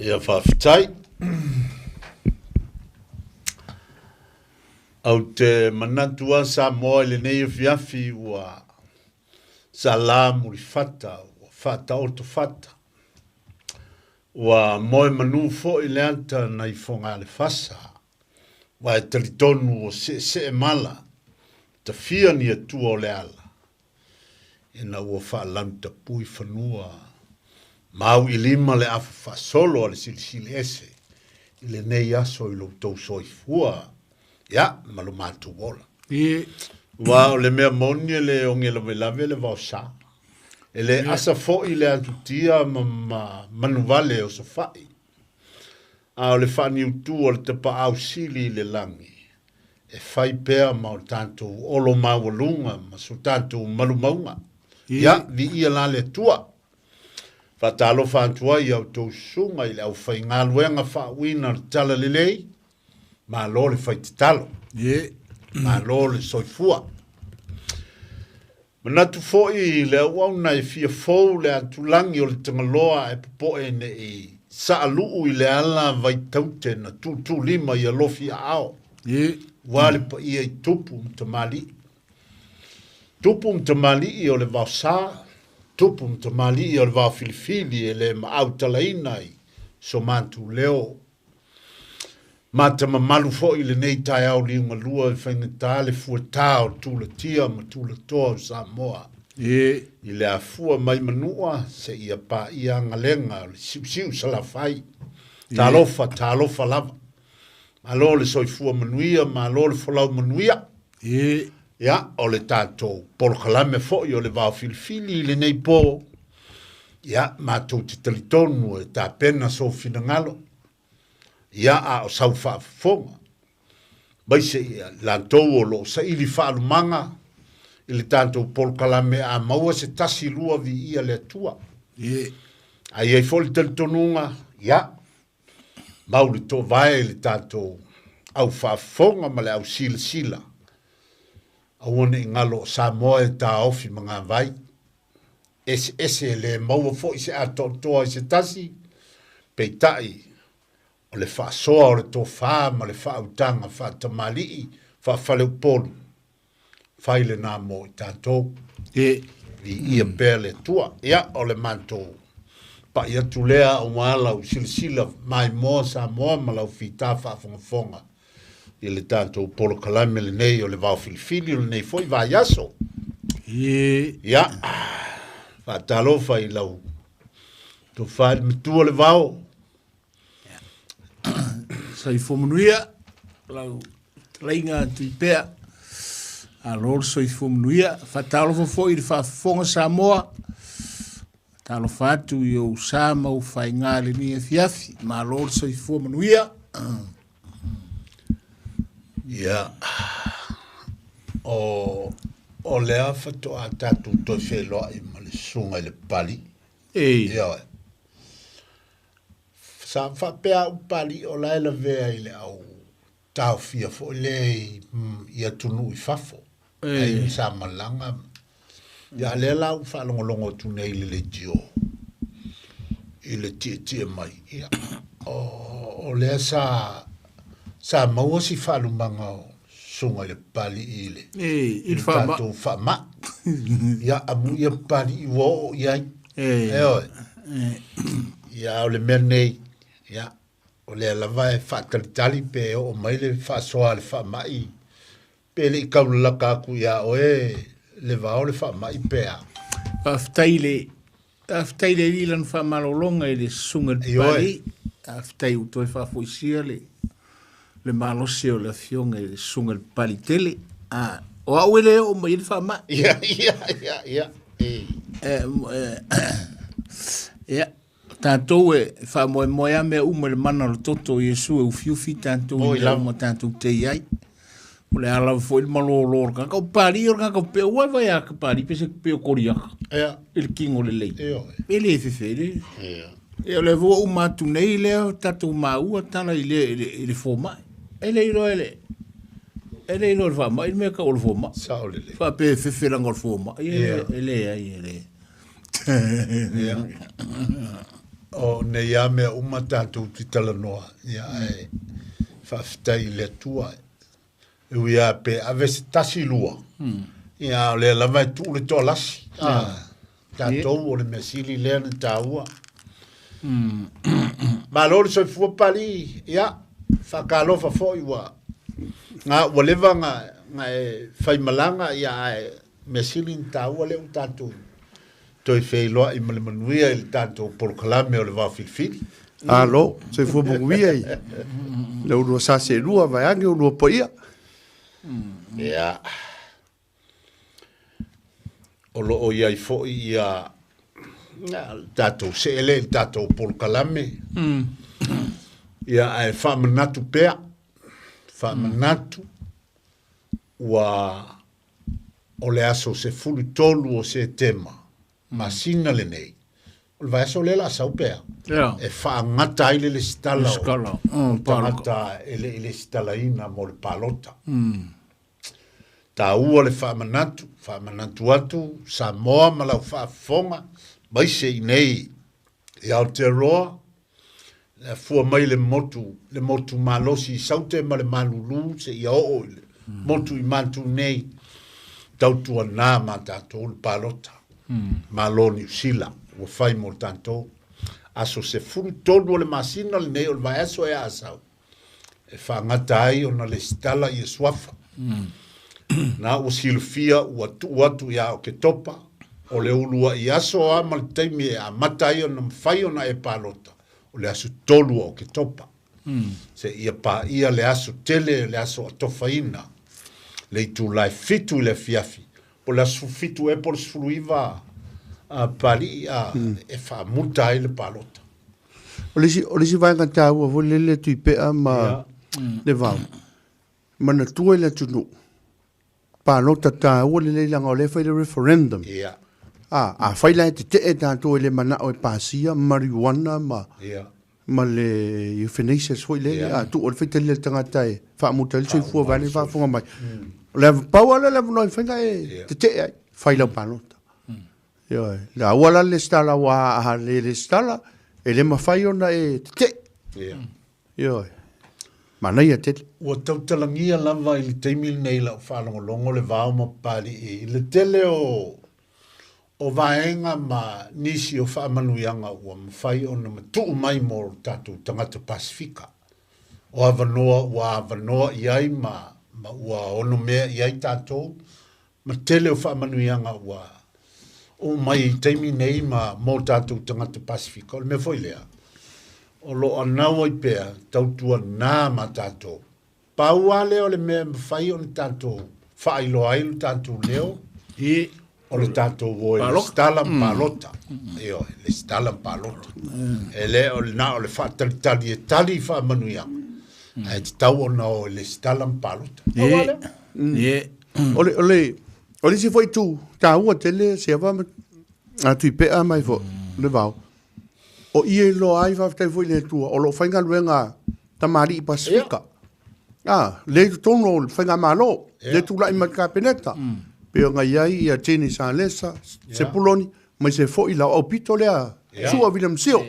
Ia whawhitai. Au te manatua sa moa le nei fiafi ua sa la muri fata, ua fata o to fata. Ua moe manu fo i le anta na i fonga le fasa. Wa e teritonu o se e mala, ta fia ni atua o le ala. Ina ua wha lanta pui whanua. Mau i lima le afa wha solo ale silisili ese. I le nei aso i lo tau soi fua. Ya, malu matu wola. Wa le mea moni le onge la velave le vau sa. Ele asa fo i le atutia manu vale o sa fai. A le fani utu o le te pa au sili le langi. E fai pea ma o tanto olo mawalunga, ma so tanto malu maunga. Ya, vi ia la le tua. Fatalo fantua i au tau sunga i le au fai ngā luenga wha wina tala lelei. Ma lo le fai te talo. Ma lo le soifua. Manatu foi le au na e fia fou le atulangi o le tangaloa e popoe ne i sa aluu i le ala vai taute na tu lima i alofi ao. Wale pa ia i tupu mtamali. Tupu mtamali i o le vau saa. Tupu mtamali i o le vau filifili e le mautalaina i so mantu leo. Mata mamalu fo i le nei tai au li unga lua i whainga le fua tau tula tia ma tula toa sa moa. I le a fua mai manua se ia pa ia ngalenga le siu sa la fai. Talofa lava. Ma lo le soi fua manuia, ma lo le folau manuia. Ia, o le tato polo kalame fo i o le vau filifili i le nei po. Ia, ma tau te talitonu e ta pena so finangalo. Ia a o sau whaafonga. Bai se lantou o lo sa ili whaalumanga ili tantou polo kalame a maua se tasi lua vi ia le atua. A iei foli talitonunga, ia, mauli to vai ili tantou au whaafonga ma le au sila. Awane i ngalo sa moe ta ofi mga vai. Ese le maua fo i se atoa i se tasi, peitai, o le wha soa o le tō wha ma le wha autanga wha tamalii wha whale upolu whai le nā mō i tātou vi ia pēle tua ia o le mantou pa ia tulea o wala o silisila mai mō sa mō ma lau whita wha whangafonga i le tātou polo kalame le nei o le vau filifili o le nei foi vai aso ia wha talo whai lau tō whai mitua le vau sai fomunuia lau lainga tui pea a lor sai fomunuia fatalo fo i fa fonga Samoa talo fatu i o sama o fai ngale ni fiafi ma lor sai fomunuia ia o le afato a tatu to felo i male sunga le pali ia sa fa pea upali o la ela vea ile au tau fia fo le ia tunu i fafo ai sa malanga ya le la u fa longo tu nei le dio ile tie mai ia o le sa mau si fa lumanga sunga le pali ile il fa ma ya amu ya pali wo ya ya le mernei ya o le lava e fa tali pe o mai le fa soa le fa mai pe le ka la ka ku ya o le va o le fa mai pe a aftaile ilan fa malolonga le sunga pali aftai u to fa foisia le malosi o le fionga le sunga pali tele o awele o mai le fa mai ya tanto e fa moia me uma le mana lo toto Yesu e ufiufi tanto i mo tanto te ai o le ala foi malo lor ka pari or ka pe wa vai a pari pe se pe koria il kingo le lei ele fefele e le vo uma tu nei le tanto ma u tana ile forma ele lo fa ma il me ka o forma fa pe fefele ngol forma ele O ne ia mea uma tātou titala noa. Ia e whaftai le tua. E ia pe ave se tasi lua. Ia le lava e tu le toa lasi. Tātou o le mea sili lea na tāua. Ma lori soi fua pali. Ia, whakalofa foi wa. Ngā walewa ngā e whaimalanga ia e mea sili na tāua leo tātou. Toi fei loa I male manuia I tātou polokalame o le wā whiwhiri. Alo, soi fua monguia I. Le urua sase rua, vai ange urua po ia. Ia. O lo o iai fo ia tātou seele, tātou polokalame. Ia e whamanatu pea. Whamanatu. Ua o le aso se fulu tolu o se tema. Masina le nei. O le vai aso le la sau pea. E whaangata ile le stala o. Tangata ile stala ina mo le palota. Ta ua le whamanatu atu, sa moa ma lau whaafonga, mai se I nei, I Aotearoa, le fua mai le motu malosi, saute ma le malulu, se I o le motu I mantu nei, tautua nā ma tātou le palota, maloni usila, ua whai mo tātou, aso se furu tolu le masina le nei, o le vai aso e asau, e whaangata ai o na le stala I swafa, na o silfia o atu ia o ke topa o le ulua I aso a mal taimi a matai o na mawhai o na e palota o le aso tolu o ke topa se ia pa ia le aso tele le aso atofaina le itu lai fitu le fiafi o le aso fitu e por sfruiva a pali a e fa muta le palota o lisi vai ngata ua vo lele tui pea ma le vau mana tua le tunu palota ta ua le leilanga o le fai le referendum. Ia. A fai la te e tātou le mana o e pasia, marijuana, ma le euthanasia soi le, tu o le fai te le tangata e, wha muta le soi fua vane, wha funga mai. Le pau ala le vunoi fai la e, te e, fai la palota. La wala le stala wa a le stala, e le mawhai ona e te. Ia. Mana ia te. Ua tautalangia lava I le teimil nei la whalongolongo le vāo ma pari I le tele o vaenga ma nisi o whaamanuianga ua mawhai o na matuu mai mo tātou tangata Pasifika. O avanoa iai ma ua ono mea iai tātou ma tele o whaamanuianga ua o mai teimi nei ma mo tātou tangata Pasifika. O le mea foi lea. O lo anau I pea, tautua nā ma tātou. Paua leo le mea mwhai o le tātou, whailo ailu tātou leo, o le tātou o le stala mpalota. Eo, le stala mpalota. E le o le nā o le whaatalitali e tali whaamanuianga. E te tau o na o le stala mpalota. Paua leo? Ole si foi tu, tā ua tele, se awa a tui pea mai fo, le vau. O ie lo ai whaftai fwoi le tua, o lo whainga luenga tamari I Pasifika. Le tu tono whainga malo, le tu lai mai ka peneta. Peo ngai ai ia tini sa lesa, se puloni, mai se fwoi lau au pito lea, sua William Seo.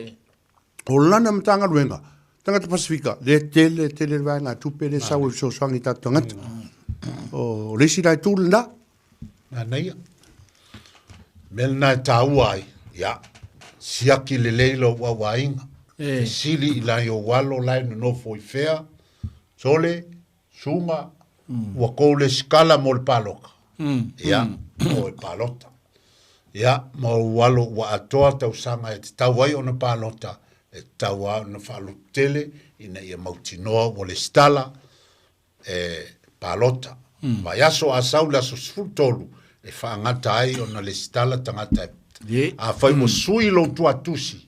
O lana matanga luenga, tangata Pasifika, le tele wanga tupe le sau so swangi tatu ngata. O resi lai tūle na. Naia. Melna tāuai, ia. Siaki le leilo wa wainga. Sili ilai o walo lai no foi fea. Sole, suma, wa koule skala mo le paloka. Ia, o e palota. Ia, ma o walo wa atoa tau sanga e te tawai o na palota. E tawa o na whalotele ina ia mautinoa o le stala palota. Ma yaso asau la so sfutolu e whaangata ai o na le stala tangata a fai mo sui lo tua tusi.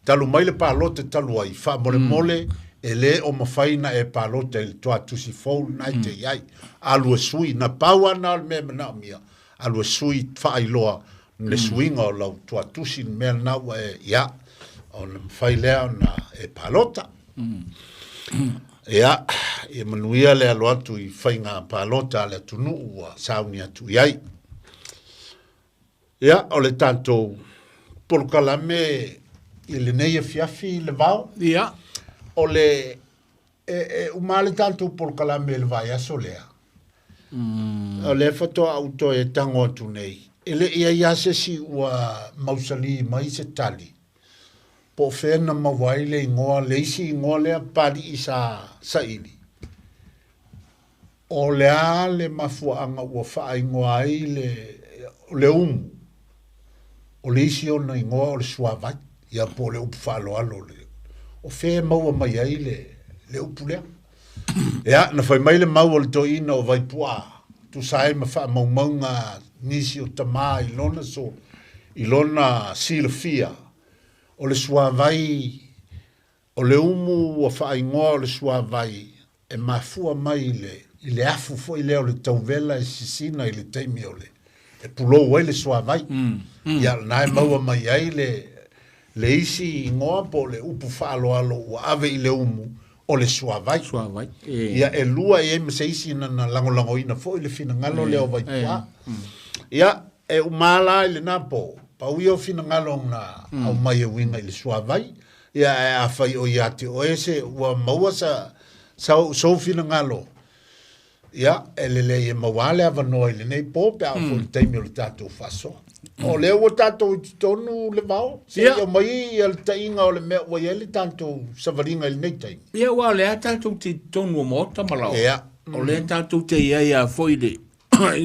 Talu mai le palota talu ai. Fa mole mole e le o mawhaina e palota e tua tusi fau nai te iai. Alu e sui na paua na me na mia. Alu e sui fai loa le suinga o lau tua tusi me na e ia. O na mawhai lea na e palota. Ia, e manuia le alo atu I whainga palota le tunu ua sauni atu iai. Ia, o le tanto polokalame I le nei fiafi le vau. Ia. O le umale tanto por kalame le vai aso lea. O le foto auto e tango atu nei. Ele ia se si ua mausali mai se tali. Po fena mawai le ingoa leisi ingoa lea pari i sa ili. O lea le mafuanga ua faa ingoa ai le umu. O leisi o na ingoa o le suavai. Ia po le upu falo alo le. O fe maua mai ai le upu lea. Ia, na fai mai le maua le toina o vai pua. Tu sae ma faa maumaunga nisi o tama ilona so. Ilona silafia. O le suavai. O le umu o faa ingoa o le suavai. E mafua mai i le afu fo i leo le tauvela e sisina i le teimi o le. E pulo wai le suavai. Ia, nae maua mai ai le isi ingoa po le upu falo alo ua ave i le umu o le suavai. Suavai. Ia e lua e me se isi na lango ina fo i le fina ngalo leo vai pua. Ia e umala i le napo. Pa ui o fina ngalo na au mai e winga i le suavai. Ia e a fai o iati o ese ua maua so fina ngalo. Ia e le e mawale ava noi le nei po pe a fo le teimi o le tatou faso. O leo o tatou i tonu le vau. Se o mai i al tainga o le mea ua iele tatou savaringa i le nei tainga. Ia ua lea tatou ti tonu o mota malau. Ia. O lea tatou te ia foi i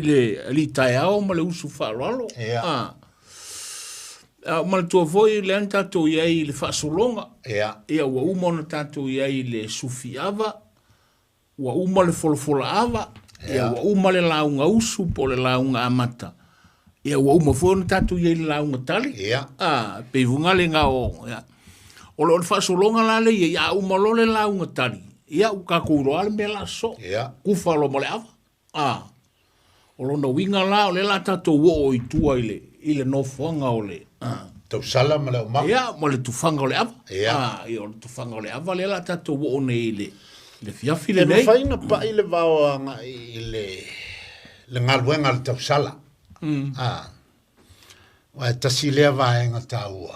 le tai ao ma le usu whaaloalo. Ia. Ma le tua foi lea tatou ia i le whaasolonga. Ia. Ia ua umona tatou ia i le sufi ava. Ua uma le folofola ava. Ia ua uma le launga usu po le launga amata. Ia ua uma foi na tatou ia i le launga tali. Ia. Peivunga le ngā o. O le whaasolonga la le ia uma lo le launga tali. Ia u kakuro ale me la so. Ia. Kufalo mo le ava. O lona winga la o le la tatou o i tua i le nofoanga o le. Tau sala ma le o maa. Ia, mo le tufanga o le ava. Ia. Ia o le tufanga o le ava le la tatou o ne i le fiafi le Le nei. faina pa i le vau i le ngaluenga le tau sala. Wa tasi lea vaenga taua.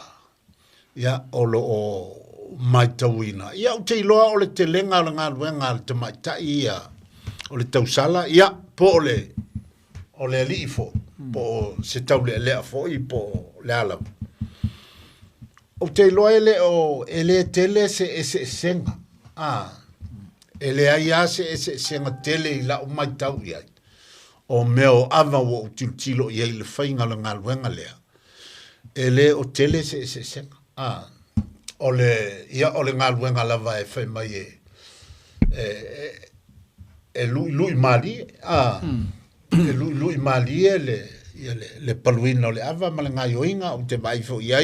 Ia olo o mai tauina. Ia o te iloa o le te lenga o le ngaluenga le te mai ta ia o le tau sala. Ia po o le ali fo. Po se tau le lea fo i po le alam. O te iloa ele tele se senga. Ele ai se senga tele i la o mai tau ia. O meo ava o tilo ia i le whainga le ngaluenga lea. Ele o tele se senga. O le ngaluenga lava e whai mai e lui mali. E lui mali le paluina o le ava ma le ngaioinga o te vai fo ia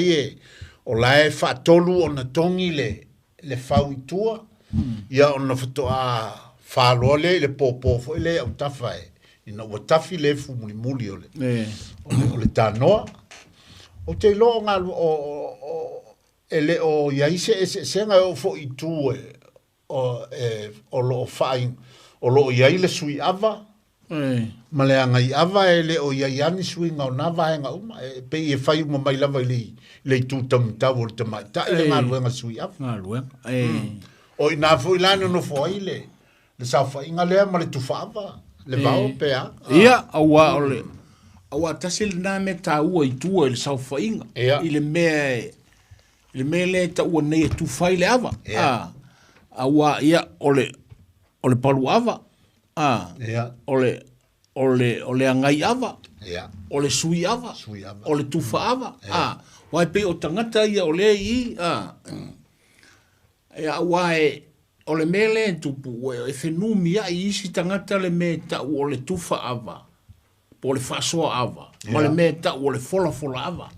o lae whaatolu o na tongi le whau i tua. Ia o na whatoa whaaloa le pōpōfo le au tawhai. Ina ua tafi le fu muli o le tānoa. O te lo ngā ele o iaise senga o fo i tū o lo whaing o lo iaile sui ava. Ma le anga i ava ele o iaiani sui ngau nā vahenga uma. Pe i whai uma mai lava i le tū tamtau o le tamai. Ta i le ngā luenga sui ava. Ngā luenga. O i nā fo i lana no fo ai le sa whainga lea ma le tufava. Le vau pea. Ia, aua tasi le nā me tā ua i tua i le sau whainga. I le mea le ta ua nei e tu whai le ava. Aua ia o le palu ava. O le angai ava. O le sui ava. O le tufa ava. Wai pe o tangata ia o le i. Aua o le mele tupu e whenumi a i isi tangata le me ta o le tufa ava. Po le whasoa ava. Ma le me ta o le fola ava.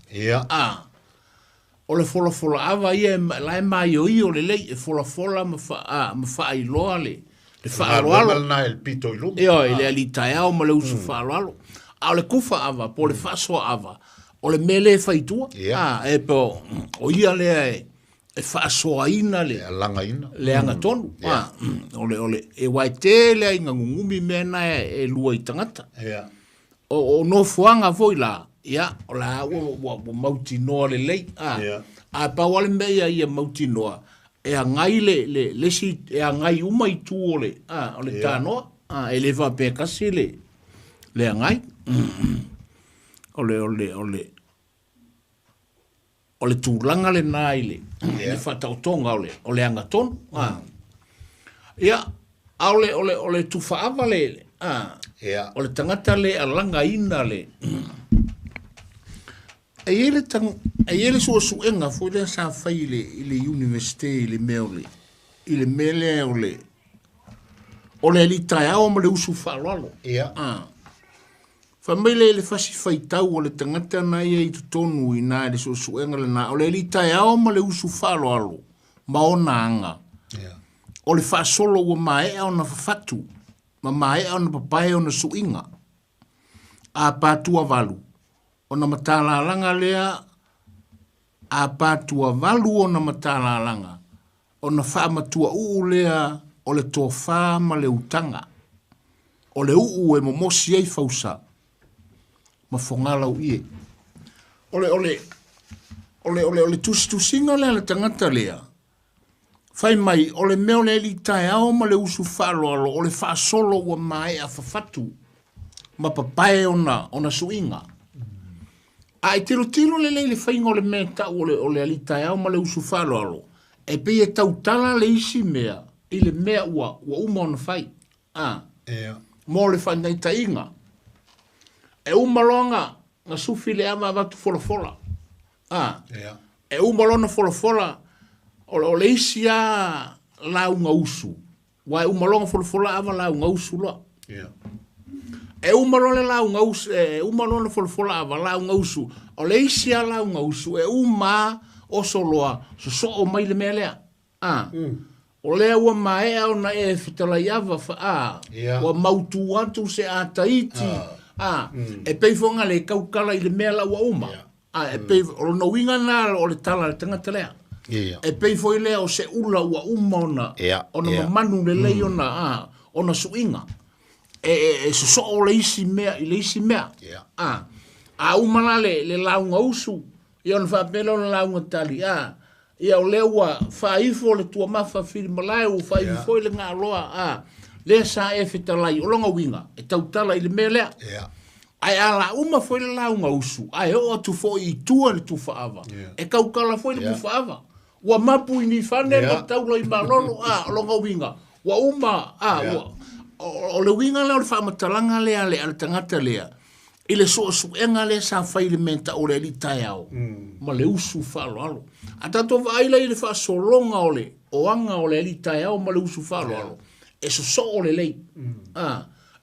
O le fola ava ia lai mai o i o le lei e fola ma wha i loa le. Le wha aloalo. Na el pito i lume. Ia, le alitai au ma le usu wha aloalo. A le kufa ava, po le whasoa ava. O le mele e whaitua. E po o ia le e whaasoa ina le langa ina le anga tonu ole e wai te le inga ngumi mena e lua i tangata o no fuanga foi la o la o mauti no le lei A pa wale mea ia mautinoa. E a ngai le si, e a ngai umai tu ole. Ole tānoa. E le va pe kasi le a ngai. Ole tūlanga le nai le. Le whatautonga ole angatonu. Ia, ole tu whaava le. Ole tangata le alanga ina le. E ele so suenga foi le sa fai le universite le meole. Ile mele ole li tai au mo le usu falalo. Fa mele le fasi fai tau ole tangata na ia I tutonu ina le so suenga le na ole li tai au mo le usu falalo. Ma ona anga. Ole fa solo o mai ona fatu. Ma mai ona papai ona suinga. A patua valu. Ona matalalanga lea a patua valu ona matalalanga. Ona wha matua lea o le tō wha ma le utanga. O le e momosi ei fausa. Ma whongala ie. Ole tusinga lea le tangata lea. Fai mai, ole meo le li tai ao ma le usu whaaloalo, ole wha solo ua mai a whawhatu. Ma papae ona suinga. A tilo le whainga ole mea tau ole li tai ao ma le usu whaaloalo. E pe e tau tala le isi mea, I le mea ua uma ona whai. Mo le whai nei tainga. E umalonga, nga sufi le ama watu fola. E umalona fola. O le isi a launga usu. Wai umalonga fola ama launga usu loa. E umalona launga usu, umalona fola ama launga usu. O le isi a launga usu, e uma oso loa, so o mai le mea lea. O lea ua maea ona e fitala iava ua mautu atu se a taiti. E peifonga le kaukala I le mea la ua uma. E peifonga, o no winga na o le tala le tangata lea. E pei foi lea o se ula ua uma ona mamanu le lei ona suinga. E so o le isi mea, I le isi mea. A umana le launga usu, I ona whapela ona launga tali. Ia o leua whaifo le tua mawha whiri malai o whaifo le ngā loa. Lea sa e whitalai o longa winga, e tautala I le mea lea. Ai ala uma foi le launga usu, ai o atu foi I tua le tu whaava. E kaukala foi le tu whaava. Ua mapu I ni whane ma taula I malolo longa winga. Ua uma o le winga leo le whaamatalanga lea le tangata lea. I le so suenga le sa whai le menta o le li tai au. Ma le usu whalo alo. A tato vaila I le wha solonga o le o anga o le li tai au ma le usu whalo alo. E so o le lei.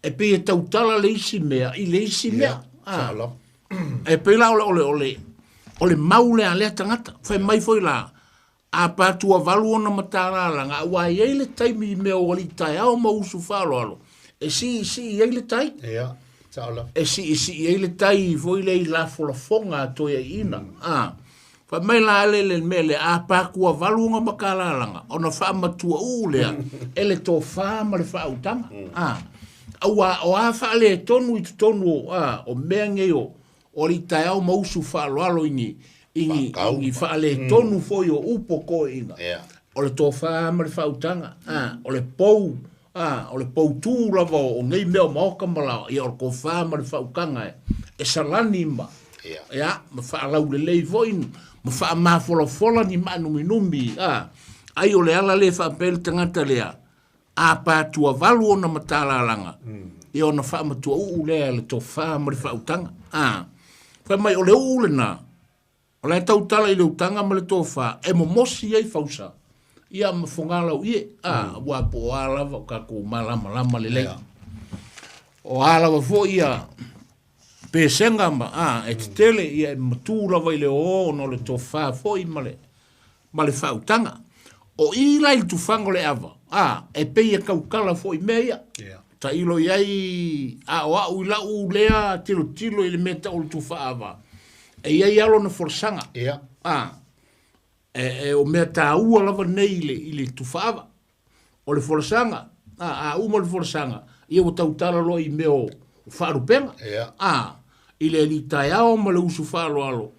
E pe e tautala le isi mea I le isi mea. E pe la o le maule a lea tangata. Whai mai foi la. A patua valu ona mataralanga. Ua iei le taimi mea o li tai au ma usu whalo alo. E si iei le tai. E si iei le tai foi le I la folafonga toia ina. Wha mai la le mele a pakua valu ona makaralanga. Ona wha matua lea. E le tō wha ma le wha utanga. Aua o a wha le tonu I tonu o mea nge o li tai au ma usu whalo alo ini. Ingi whaale tonu foi o upo ko inga. O le tō wha ma le whautanga. O le pou. O le pou tū lava o ngei mea o maoka malao. Ia o le ko wha ma le whaukanga. E salani ma. Ma whaalau le lei voin. Ma wha mafola ni manumi. Ai o le ala le whaapele tangata lea. A pātua valu o na matalalanga. Ia o na wha matua lea le tō wha ma le whautanga. Wha mai o le le na. O le tautala I le utanga ma le tōwha, e momosi ei fausa. Ia ma whongalau ie, ua po o alawa o kako malama le lei. O alawa fo ia, pe senga ma, e te tele ia e matūrawa I le o no le tōwha fo I ma le whautanga. O I lai tūwhanga le awa, e pe ia kaukala fo I mea ia. Ta ilo iai, o au I lau lea tilo I le meta o le tūwha awa. E iai alo na forsanga. O mea tā ua lava nei I le tufava. O le forsanga. Uma le forsanga. Ia o tautara lo I meo wharupenga. I le li tai ao ma le usu whalo alo.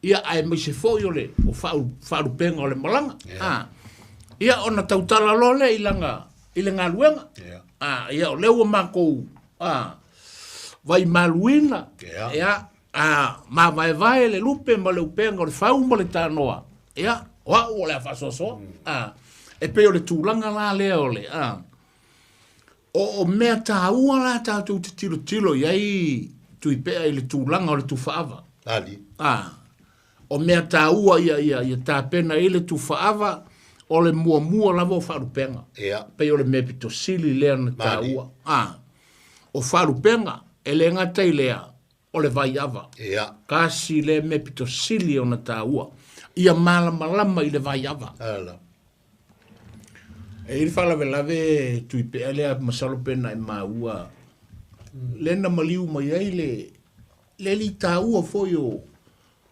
ia ai mai se foi ole o fa'u penga ole malanga ia ona tautala lole ile ngaluenga ia o leo mako vai maluina ia ma vai le lupe ma le penga le fa'u ma le tanoa ia wa o le fasoso e pe ole tulanga la le ole o mea tāua la tātou te tilo iai tui pea i le tūlanga o le tūwhaava. Ali. O mea tāua ia tāpena i le tūwhaava o le mua lava o wharupenga. Pei o le mea pito sili lea na tāua. O wharupenga e le ngatai lea o le vaiava. Kasi le mea pito sili o na tāua. Ia malama i le vaiava. E ili fala lave tui pea lea masalo pena e maua. Lena maliu mai ai le li tāua foi o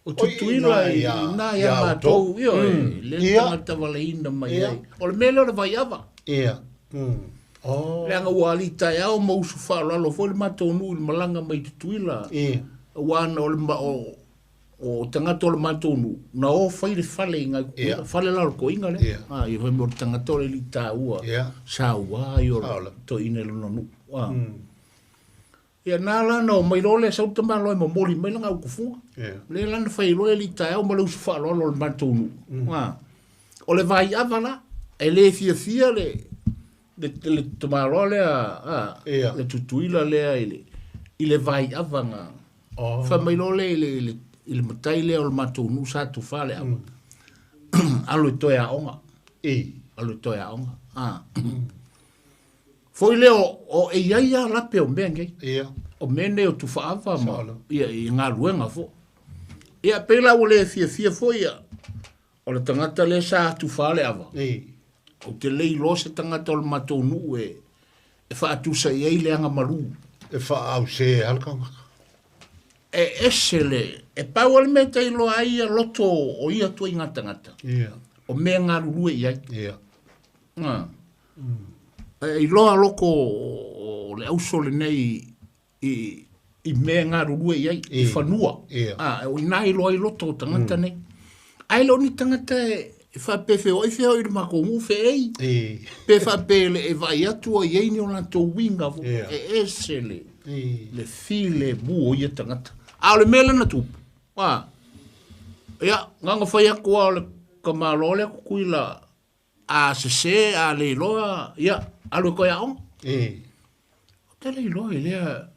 tutuila i nā ia mātou. Le tangata wale ina mai ai. O le mele o le vaiava. Le anga ua ali tai au mausu whaalalo foi le mātou nui le malanga mai tutuila. Wana o tangata o le mātou nu. Na o whai le whale inga. Whale lalo ko inga le. I whai mo tangata o le li tāua. Sa ua i o to ine luna nu. Ia nā lana o mai role sa uta malo e mamoli mai langa au kufunga. Le lana whai roe li tai au malau su whaalalo le mātou nu. O le vai awana e le fia le tamaro le tutuila lea i le vai avanga. Wha mai role i le matai lea o le mātou nu sa tu whale awa. Alo i toi a onga. Alo i toi a onga. Foi leo o e iaia lape o menge. O mene o tu whaawa ma. I ngā ruenga fo. Ia pela o le fia foi ia. O le tangata le sa tu whale awa. O te lei lo se tangata o le mātou nu e whaatusa i ei leanga maru. E whaau se halkanga. E esele, e pau ale me te ilo ai a loto o ia tua i ngata. O mea ngā rurue i ai. I loa loko o le auso le nei i mea ngā rurue i ai, i whanua. O ina i loa i loto o tangata nei. Ai lo ni tangata e whapefe o i whio i mako nguwhe ei. Pe whapele e vai atua i eini o lanto winga. E esele, le file buo i tangata. A le mele na tupu. Ia, nganga whai akua o le kamalo le kukuila a se a le iloa. Ia, alo koe aong. Te le iloa i lea.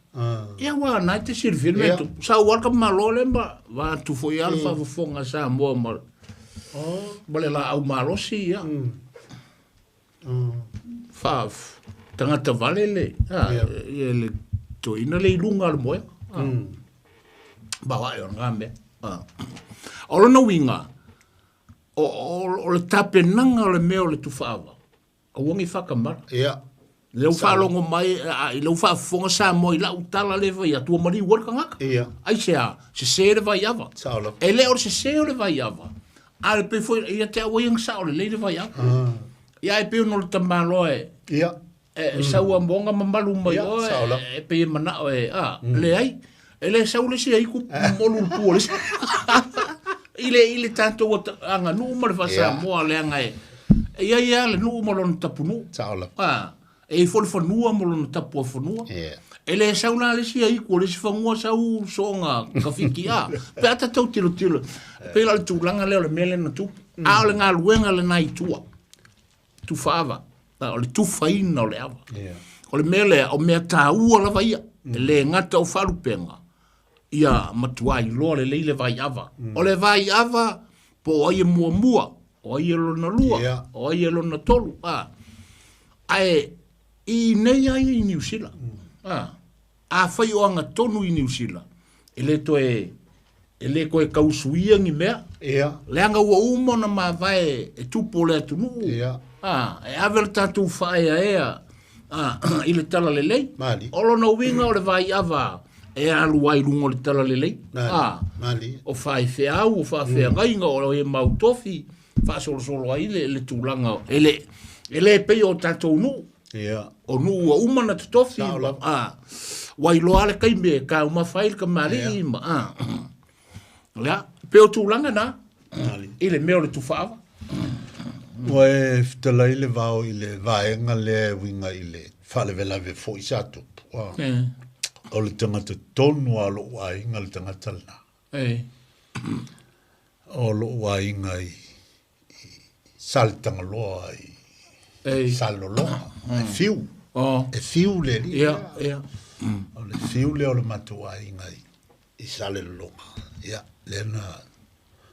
Ia wa nai te sirvin me tu. Sa uarka malo le mba. Wa tu foi alfa fufonga sa mua mal. Bale la au malosi ia. Faf. Tangata vale le. Ia le to ina le ilunga al moe. Bawa e o ngambe. Olo na winga. O le tape nanga o le meo le tufaawa. O wangi whakamara. Leu whalongo mai, i leu whaafonga sa mo i lau tala le vai atua mari warka ngaka. Ai se le vai awa. E le o se le vai awa. A le pe foi, ia te awa yang sa o le vai awa. Ia e pe o no le tamaloe. E sa ua mbonga mamalu mai o e pe mana o le ai. Ele sa ule si ai ku molu pu le. Ile tanto o anga nu mo le fasa mo le anga e. Ia le nu mo lo tapunu. E fo fonua mo lo tapu fonua. Ele sa una le si ai ku le si fonua sa u songa ka fikia. Pe ata tau tilo. Pe la tu langa le mele na tu. A le nga luenga le nai tua. Tu fava. O le tu faina o le ava. O le mele o mea tāua la vai. Le ngata o wharupenga. Ia matuai loa le leile vai ava. O le vai ava po oie mua. O oie lona lua. O oie lona tolu. Ae i nei ai i New Zealand. A whai o anga tonu i New Zealand. E le koe kausuia ngi mea. Le anga ua umona ma vai e tupo le atunu. E avel tatu whae a ea. I le tala le lei. Olo na winga o le vai ava. E alu ai lungo le tala le lei. O whae whiau, o whae whia ngainga, o e mautofi. Wha solo ai le tūlanga. E le pei o tatou nu. O nu ua umana te tofi. Wai loa le kai me, ka uma whail ka mare ima. Lea, Pe o tūlanga nā. I le meo le tūwhaawa. Oe fitala i le vao i le vaenga le winga i le whale vela ve fo i sato. O le tangata tonu a lo wa inga le tangata lana. O lo wa inga i saltanga loa i saloloa. E fiu. E fiu le li. O le fiu le o le matua inga i sale loa. Ia, lena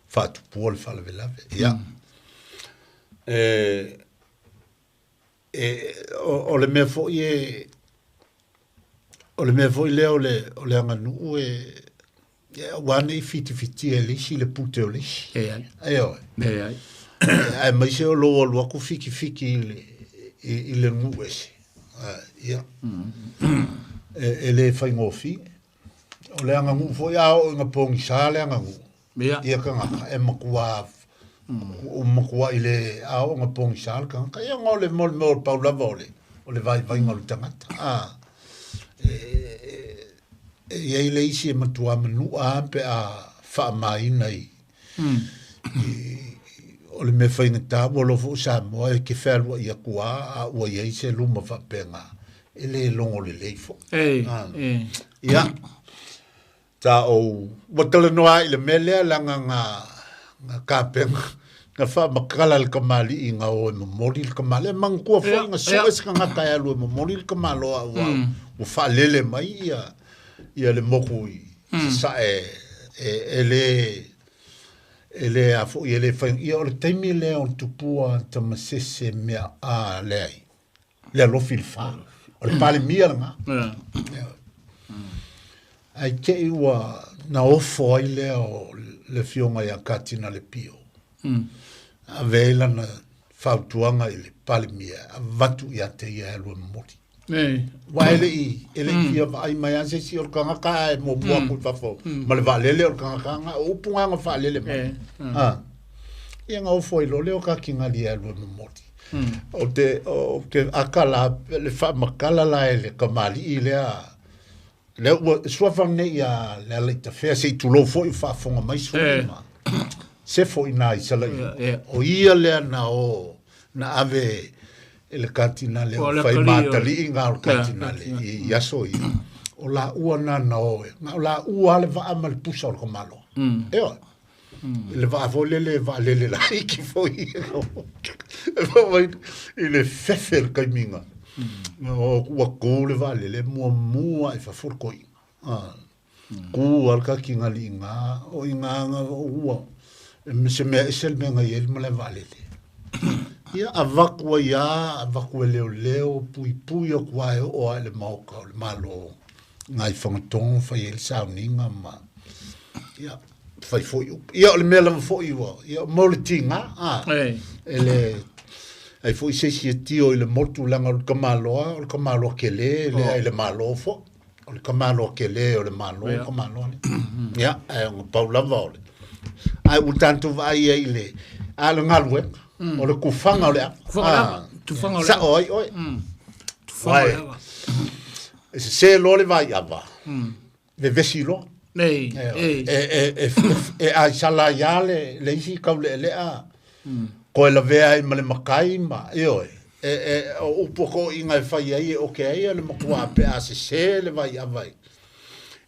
fatu pua le whale vela ve. Ia. O le mea fo i o le mea fo i leo o le anga nuu wane i fiti e lisi le pute o lisi. Ai oi. Ai mai se o loa lua ku fiki i le ngu ese. Ia. E le whai ngofi. O le anga ngu fo i ao inga pongi sa le anga ngu. Ia ka ngaka e makua o makua i le ao nga pongi sa le ka ngaka. Ia ngau le mol mol paulava o le vai ngau le tangata. Ia i le isi e matua manua pe a wha mai nei. O le me whaingata o lo fo sa moa e ke whelua i a kua a ua i eise luma whapenga. E le longo le leifo. Ia. Ta o watala noa i le melea langa nga kāpenga. Nga wha makala le kamali i nga o e mamori le kamali. E mangkua wha nga soes ka ngata e alu e mamori le kamalo a ua. O wha lele mai ia le moku i. Sa e le a fo i le whaing. Ia o le teimi le o tupua tamasese mea a leai. Le alofi le wha. O le pale mia nga. Ai ke iwa na ofo ai leo le fionga ia katina le pio. A veila na whautuanga i le palimia, a vatu i ate ia elua mori. Wa ele i pia ai mai ase si or kangaka e mo bua ku fafo. Ma le valele or kangaka o punga nga valele mai. Ia nga ofo i lo leo ka kinga li elua mori. O ke akala le fa makala la ele kamali i lea le sua fange ia le le ta fe se tu lo foi fa fonga mai so se foi na i sala o ia le na o na ave ele katina le fai matali inga o katina le ia so ia o la ua na o na la ua le va amal pusa o komalo le va volele va lele la ki foi il fefer kaiminga o kua kule vale le mua e fa forkoi ku alka kinga linga o inga o ua se me esel menga yel male vale le ia avakua leo pui o kwai o ale mauka o le malo ngai fangatong fa yel sauninga ma ia fai foi ia le mela foi ia molitinga ele ai foi se tio ile mortu langa o kamalo kele le malo fo o le kamalo kele o le malo kamalo ya o paula vole ai u tanto vai ile ala ngalwe o le kufanga o le tu fanga sa oi tu fanga se lo le vai ava le vesilo nei ai sala yale le isi kaule le a ko la vea i male makai ma o poko inga e fai ai o ke ai le makua pe a se le vai avai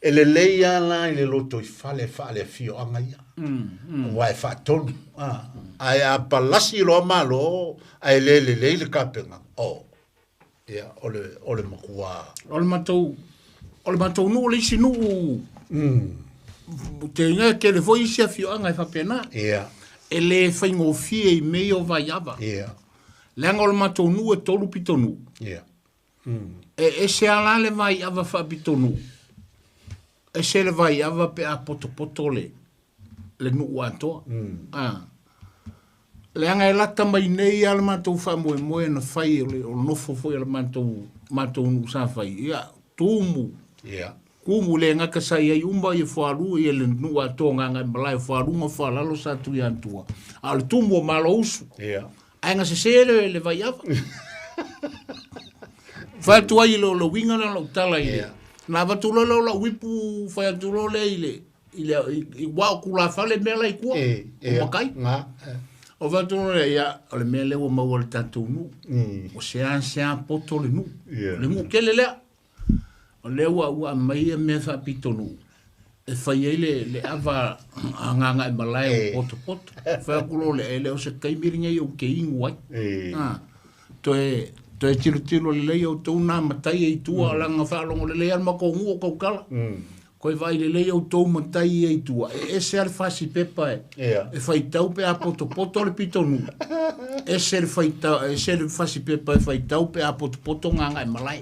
ele leia la i le loto i fale fio anga ia wa e fa ton ai a palasi lo malo ai le kapenga ia o le makua o le matou no le sinu te inga ke le foi sia fio anga e fa pena ia ele whaingo fie i mei o vai ava. Le angol matonu e tolu pitonu. E se ala le vai ava wha pitonu. E se le vai ava pe a poto le nuu atoa. Le anga e lata mai nei ala matou wha moe na whai o nofo foi ala matou nu sa whai. Ia, tumu. Kumu le ngaka sai ai umba i wharu i le nua tonga ngai malai wharunga whalalo sa tui antua. Al tumu o malo usu. Ainga se sere le vai awa. Whaitua i lo winga na lo tala i le. Nā watu lo la wipu whaiatu lo le i le. i wa ku la fale mela i ku o kai nga o va tu ya o le mele o ma wol tatu nu o se an poto le nu le mu kele le o le wa mai me fa pitonu e fa le ava nganga e malai poto fa ku le o se kai miringa i o ke ingwa to e tiro le o to na matai e tua langa fa longo le al ma ko ngu ko kala ko vai le o to matai e tua e se al fasi pepa e fai tau pe a poto le pitonu e se al fai tau e se al fasi pepa e fai tau pe a poto nganga e malai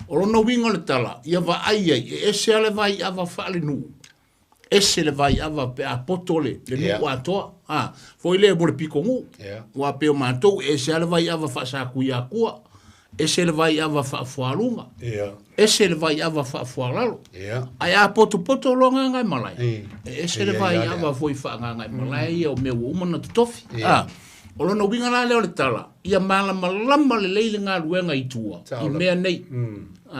o no wingo le tala ia va ai e se al vai ava fa le nu ese le vai ava pe a potole le nu ato foi le mo le piko ngu wa pe o matou ese le vai ava fa sa kuia kua ese le vai ava fa fualunga ese le vai ava fa fualalo ai a poto longa ngai malai ese le vai ava foi fa ngai malai o me uma na tofi o lo no winga na le tala ia mala malama le leile nga luenga i tua i mea nei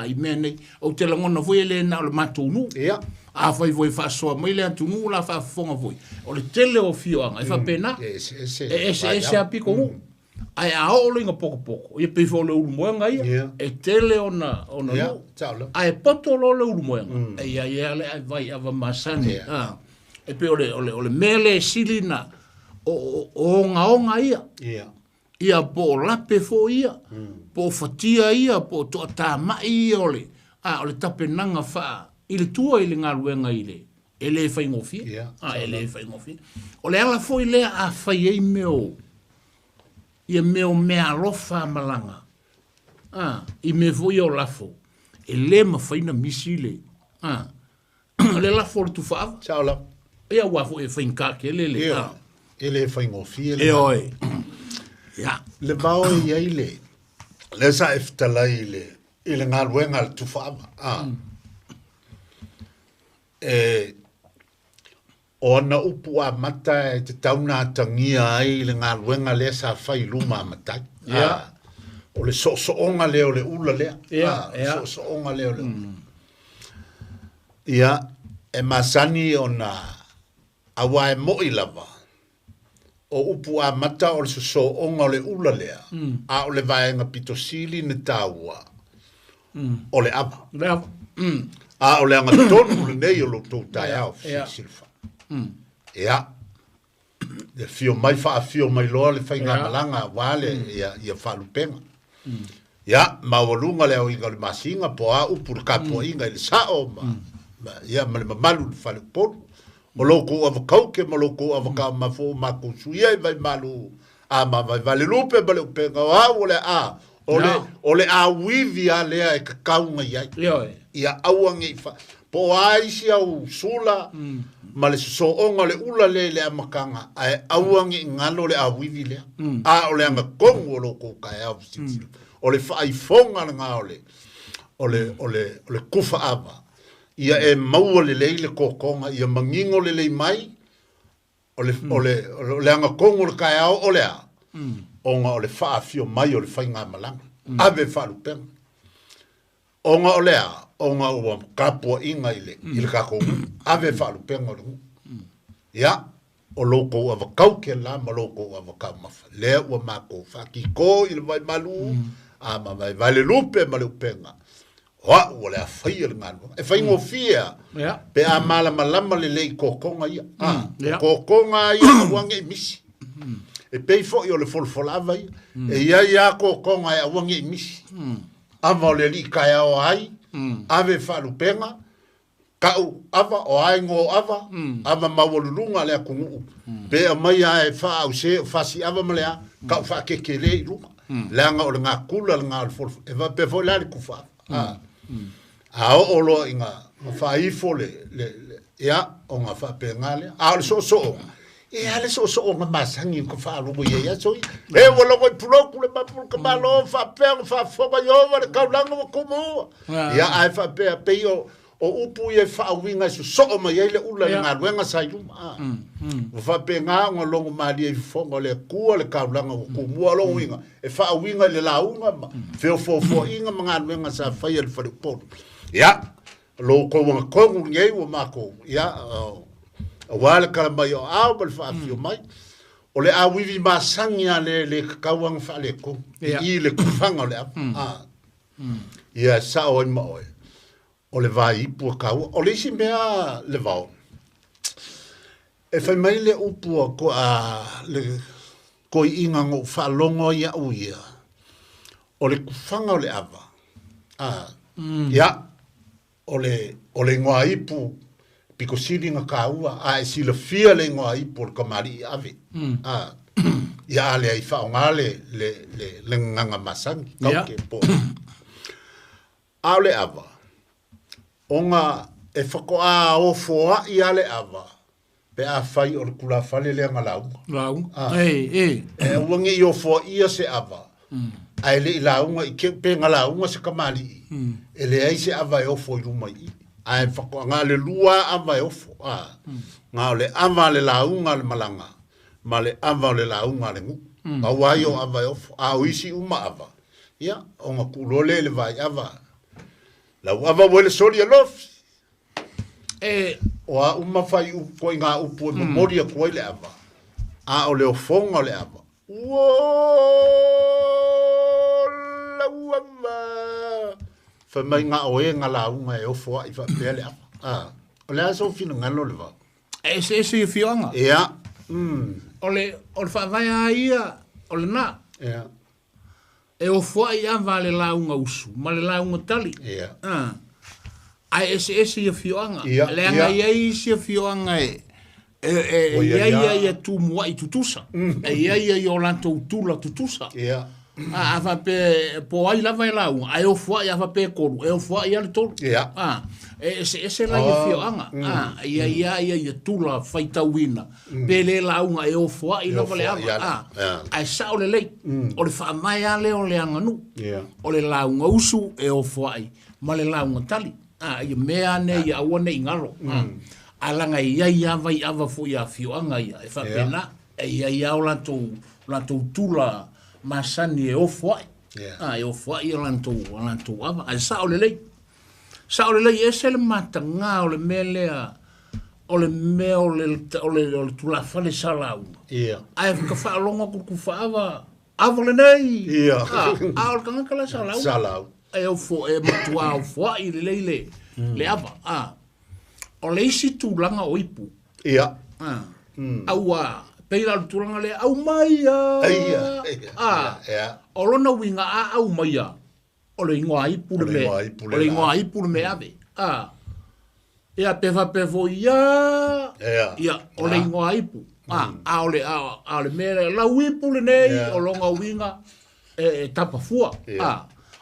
i mea nei o te langona foi le na o le matou nu a foi fa so mai le tu nu la fa fonga foi o le tele o fioanga e fa pena ese a piko ai a o linga poko e pe fo le umoanga ia e tele ona ai poto lo le umoanga e ia le vai ava masani e pe o le mele silina o nga ia po lape fo ia po fatia ia po to ta mai ole o le tapenanga fa ile tua ile ngaluenga ile ele fai ngofi ele fai ngofi o le ala foi le a fai e meo ia meo me alofa malanga i me foi o lafo ele ma fai na misile le lafo tu fa chaula ia wa foi fai ka ke ele fai ngofi e oi ya le bao ia ile le sa eftala ile ngaluenga tu fa ona upu a mata te tauna tangia ai le ngā luenga le sa fai luma mata o le onga leo le ula lea onga leo le ia e masani ona awa e moi lava o upu a mata o le onga le ula lea a o le vaenga pitosili ne taua o le ava o le anga tonu le nei o lo tau tai au silfa. Ia. Le fio mai mai loa le whai ngā malanga wale ia whalupenga. Ia, mawalunga le au inga le masinga po a upu le kapo inga le sao ia ma le mamalu le whaluponu. O loko avakauke ma loko avakau mafo mako suia i vai malu ma vai vale lupe ma le upenga o le o le a wivi a lea e kakaunga iai. Ia auangi fa po aisi au sula ma le onga le ula le amakanga ai auangi ngalo le awivi le o le anga kongo lo ko kai au o le fai fonga nga o le kufa ava ia e mau le le kokonga ia mangingo le mai o le anga kongo le kai au o le onga o le fa fio mai o le fai nga malanga ave fa lupenga onga o lea, onga ua kapua inga ile kako ave whalu penga rungu. Ia, o loko ua wakau ke la, ma loko ua wakau mafa. Lea ua mako whaki ko ili vai malu, ma vai vale lupe ma leu penga. Hoa, ua lea whai ili ngānu. E whai ngō fia, pe a mala malama le lei kokonga ia. Kokonga ia wange misi. E pei fo i o le folfolava ia. E ia kokonga ia wange misi. Ava o le li kai o ai, ave whalupenga, kau ava o ai ngō ava mawalulunga lea kungu. Pea mai ai wha au se, whasi ava malea, kau wha kekele i runga. Leanga o le ngā kula le ngā alfolfo, e va pe foi lari kufa. A o lo inga, wha ifo ia, o ngā wha pe ngale, a le so onga. E ale so nga masangi ko fa lo ye so e wala ko pulo le papul ka malo fa per fa fo ba yo va ka lango ko mo ya ai fa pe yo o upu ye fa winga so ma ye le ula nga wenga sai lu fa pe nga ngolongo mali e fo ngole ku le ka lango ko mo lo winga e fa winga le la unga fe fo inga nga wenga sa fa ye fa po ya lo ko wa ko ngai wa mako ya wala kala mai o au bal fa fio mai o le a wivi masangi le kawang fa le ko i le kufanga le ia sa o ma o le vai pu ka o le si mea le vau e fa mai le upu ko le ko inga ngo fa longo ia uia o le kufanga o le ava ya o le ngoa ipu piko sili nga kaua e sila fia le ngoa ipu le kamari ave ya le ai fa ngale le nganga masangi kauke po ale ava onga e fako o foa i ale ava pe a fai o kula fale le ngalau e wangi i o foa ia se ava ai le ilaunga i ke pe ngalaunga se kamali ele ai se ava e o foa i rumai ai fako ngale lua ava e o foa ngale ava le launga le malanga ma le ava le launga le ngu a wai o ava e o foa a uisi uma ava ia onga kulole le vai ava la ava wele soli alof o a uma fai u ko nga upu memoria ko le ava a o le ofonga le ava wo la ava fa mai nga o nga la unga e o fo i fa pele ava o le aso fino nga lo le va ese fionga ia o le fa vai ia o le na ia e o foi a vale la unga usu ma le la unga tali ai ese ia fioanga le anga ia isi fioanga ia tu mo i tutusa ia yo lanto tula tutusa a va pe po ai la vai la unga ai o foi a va pe ko e o foi ia le tolu ese la ia fioanga ia tula faita wina pele la unga e o foi la vale ai sa o le lei o le fa mai ale o le anga nu o le la unga usu e o foi ma le la unga tali ia mea ne ia wona ingalo alanga ia vai ava fu ia fioanga ia e fa pena ia o lanto tula masani e o foi e o foi lanto ava ai sa o le lei ese le matanga o le melea o le mea o le tula fale salau ai ka fa longa ku fa ava le nei o kanga kala salau ai o fo e matua o fo i le leile le ava o le isi tūlanga o ipu aua peira tūlanga le au mai o lona winga au mai o le ingoa ipu le me o le ingoa ipu le me ave ia pefo ia o le ingoa ipu o le me la ipu le nei o longa winga e tapa fua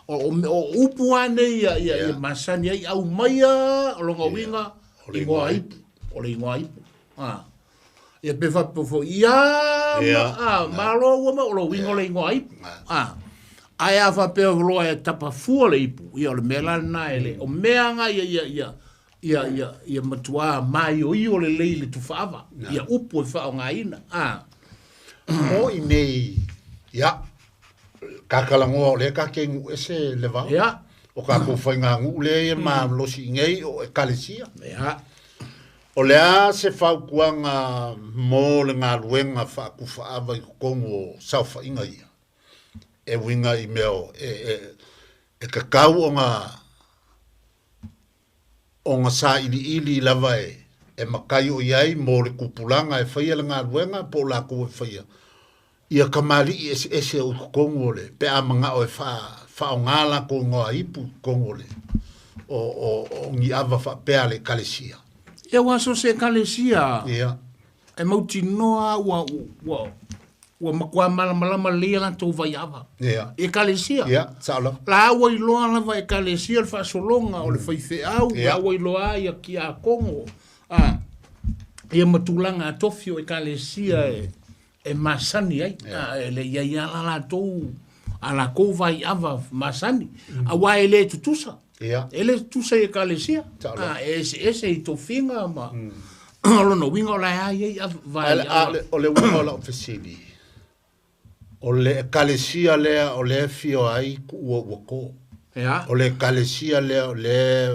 o upu ane ia masani ai au mai o longa winga ingoa ipu o le ingoa ipu ia pefo ia malo ua o lo winga o le ingoa ipu ai a fa pe lo e tapa fu le ipu ia le mela na ele o meanga ia matua mai o le leile tu fava ia upu fa nga ina o i nei ia kakalango le ka ke ese leva o ka ko fa nga ngu le ma lo si ngei o kalesia o le a se fa kuanga mo le nga luenga fa ku fa va ko ngo sa fa inga ia e winga i meo e kakau o nga sa ili lava e makai o iai mo le kupulanga e whaia le ngā ruenga po la ko e whaia ia kamari i ese o kongo le pe a manga o e wha o ngala ko ngoa ipu kongo le o ngi ava wha pea le kalesia e waso se kalesia e mauti noa ua makua malama lea la tau vai ava. E kalesia. Saula. La awa iloa lava e kalesia le whaasolonga o le whaife au. La awa iloa ia ki a Kongo. Ia matulanga a tofio e kalesia e masani ai. Le ia la tau a la kou vai ava masani. Awa ele tutusa. Ele tutusa e kalesia. Ese i tofinga ma. Olono winga o la ia vai ava. O le winga o la ofisili. O le kalesia lea o le fio ai ua ko. O le kalesia lea o le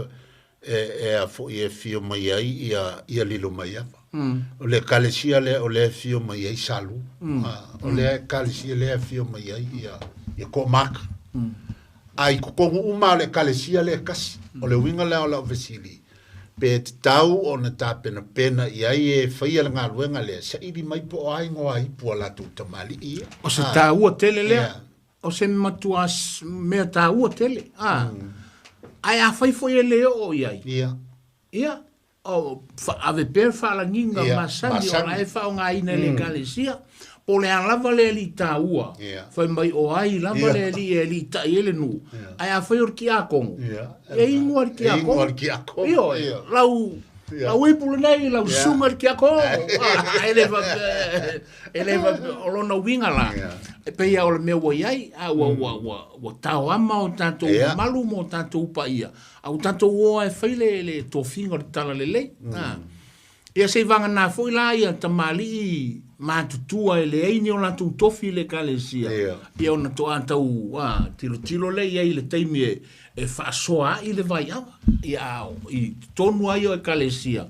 a fo e fio mai ai ia lilo mai ava. O le kalesia le o le fio mai ai salu. O le kalesia le fio mai ai ia ko maka. Ai ko uma le kalesia le kasi. O le winga le o la vesili. Pe te tau o na tā pena i ai e whaia le ngā luenga lea. Sa iri mai po ai ngoa i pua la tu tamali ia. O se tā ua tele lea. O se matua mea tā ua tele. Ai a whaifoi e leo o iai. Ia. O ave per whala nginga masani o la e whao ngā ina le kalesia. Po le a lava le li tā ua. Whai mai o ai lava le li ta i ele nu. Ai a whai or ki a kongo. E ingo ar ki a kongo. Io, lau ipule nei, lau sunga ar ki a kongo. Eleva o lona winga la. E peia o le mea wa iai. Wa tau ama o tato malu mo tato upa ia. Au tato ua e whai le tō finga o tala le lei. Ia se vanga nā fwoi la ia tamali mātutua e le eini o nātu tofi le kalesia. Ia o nātu ātau tilo le ia i le teimi e whaasoa i le vai awa. Ia i tonu ai o e kalesia.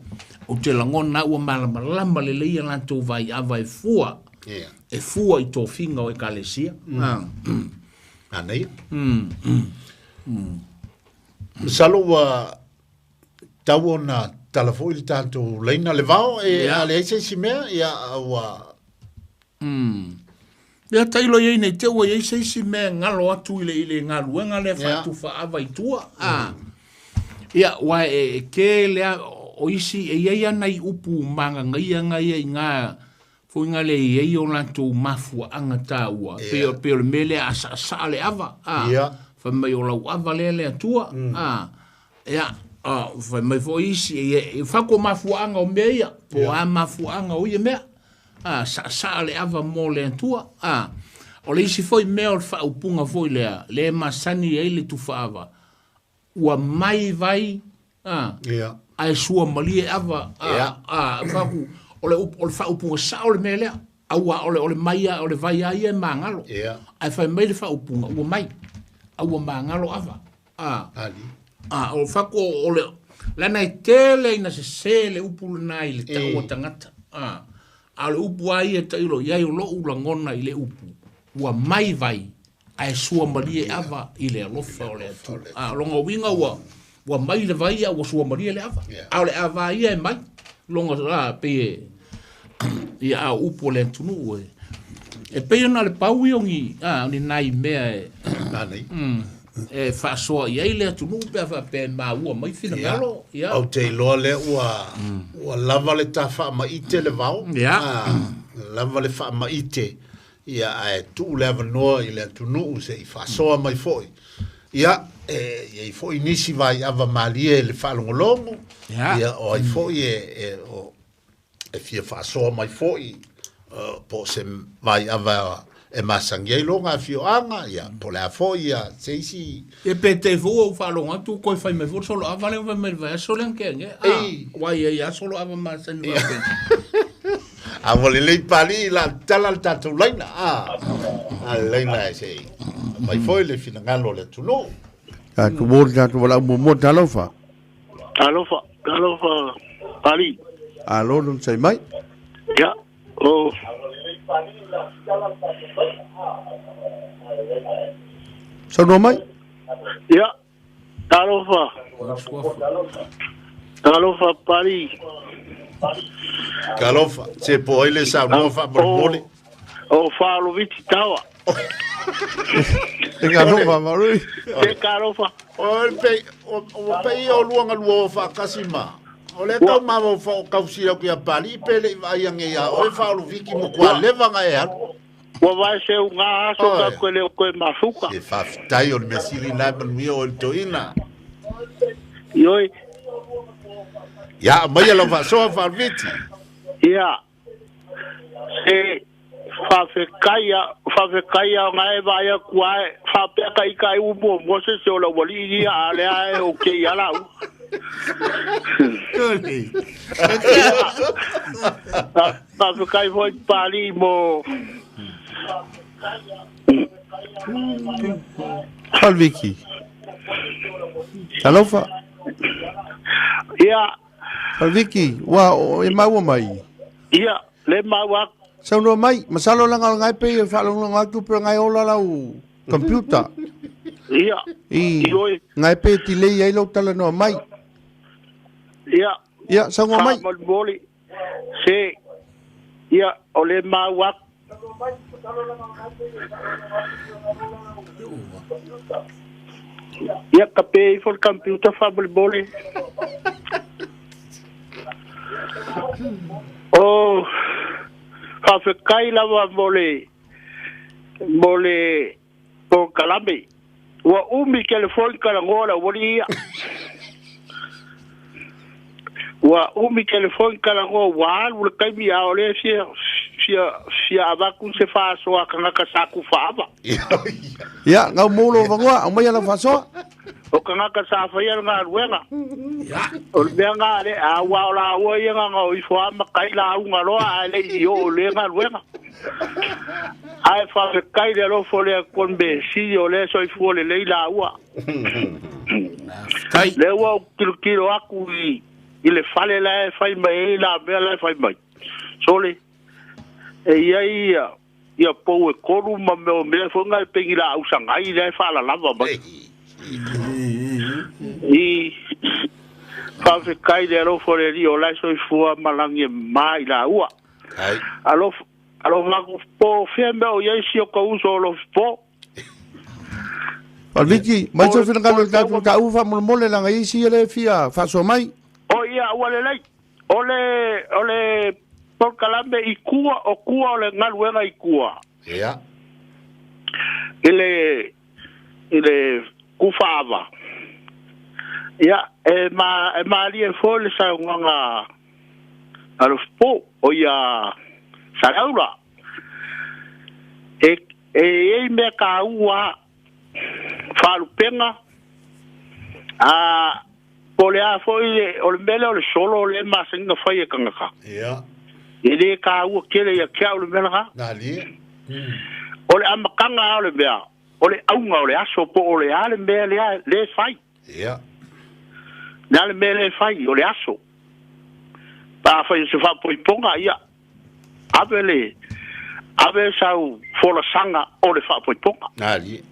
O te langona ua malama le leia nātu vai awa e fua. E fua i tō finga o e kalesia. Anei. Salo wa tau o nā talafo il tanto leina le vao e ale ese si mea ia wa ia tailo ye nei te wa ese si mea ngalo atu ile ngaluenga le fatu fa ava itua ia wa e ke le o isi e ia nei upu manga ngai nga fo ngale ye o lanto mafua anga taua pe mele asa le ava fa mai o la ava le atua ia vai mai foi isi e fa ko mafuanga o meia po a mafuanga o ia mea sa le ava mo le tua o le isi foi mea o fa upunga foi le masani e le tu fava ua mai vai ai sua mali ava fa ku o le fa upunga sa o le mea au o le mai o le vai ai e mangalo ai fa mai le fa upunga ua mai au mangalo ava ali o fako o le lana i tele ina se le upu nai le tau tangata a le upu ai e tailo iai o lo ulangona i le upu ua mai vai ai sua maria ava i le alofa o le atu longa winga ua mai le vai ua sua maria le ava a le ava ia e mai longa pe ia a upu le tunu e pe na le pau iongi ni nai mea e fa so ia ile tu no pe ma ua mai fina galo ia au te lo le ua lava le ta fa ma ite le vao lava le fa ma ite ia e tu le no ile tu no se fa so mai foi ia e foi nisi vai ava malie le fa longo ia o ai foi e fia fa so mai foi po se vai ava e masangiai longa fioanga ia po la foia seisi e pete vo falonga tu ko fai me vo solo avale me va solo anche wai ia solo ava masan a vole le pali la tala tatu laina a laina sei mai foi le finangalo le tulo ku mo ja tu wala mo talofa pali alo non sai mai ya o sono mai ya talofa pali Galofa se po ele sa no fa mole o fa lo viti tawa e galofa marui e galofa o pe o luanga luo fa kasima o le tau mama fa kausia ku ya pali pele vai ange ya o fa lo viki mo kwa leva nga e wa vai se unga aso ka kwele ko masuka e fa tai o me sili na mi o toina yoi ya mai lo fa so fa viti ya e fa fe kaya ngai vai kwa fa pe kai u mo se se o la wali ya le ai o ke ya la fa fe kai foi pali mo Salviki. Talofa. Ia. Viki, wa e mau mai. Ia, le mau ak. Sa no mai, masalo lang al ngai pe e fa long ngai tu pe ngai ola lau computer. Ia. Ngai pe ti le ai lo tala no mai. Ia. Ia, sa ngo mai. Moli. Se ia, ole mau ak. Ia kape for computer fa boli. Oh, fa kai lava boli. Boli por Calame. Wa umi telefon kala ngola wali. Wa umi telefon kala ngo wa wala kai mi aole sia abakun se fa so akanga ka saku fa aba. Ya, ngau mulo vangwa, mai ala fa so. O kanga ka sa fa ya nga ruenga. Ya. O le nga le a wa la wo ya nga o fo ma kai la unga lo a le yo le nga ruenga. Ai fa kai de lo fo le kon be si o le so fo le la wa. Kai. Le wo kilo aku ile fale la fa mai la be la fa mai. Sole. E ia po e koru ma me fo ngai pengi la usanga i le fa la lava ba. I fa kai de lo fo le rio la so fo malangi mai la ua. Ai. Alo ma po fembe o ye si o ko uso lo po. Viki, mai so fina kalo ta ufa mole la ngai si le fia fa so mai. O ia wale lai. Ole por Calame i kua o le ngaluenga i kua. Ia. Ile kufava. Ia, ma li e fole sa nganga alo po o ia saraura. E me ka ua falu penga. Pole a foi o mele o solo le masinga foi e kangaka. Ia. Ele ka ua kele ya kia o le mele ha. Nali. Ole amakanga o le bea. Ole aunga o le aso po o le ale mele le fai. Ia. Nale mele fai o le aso. Pa fai se fa po iponga ia. Ave sau fola sanga o le fa po iponga. Nali.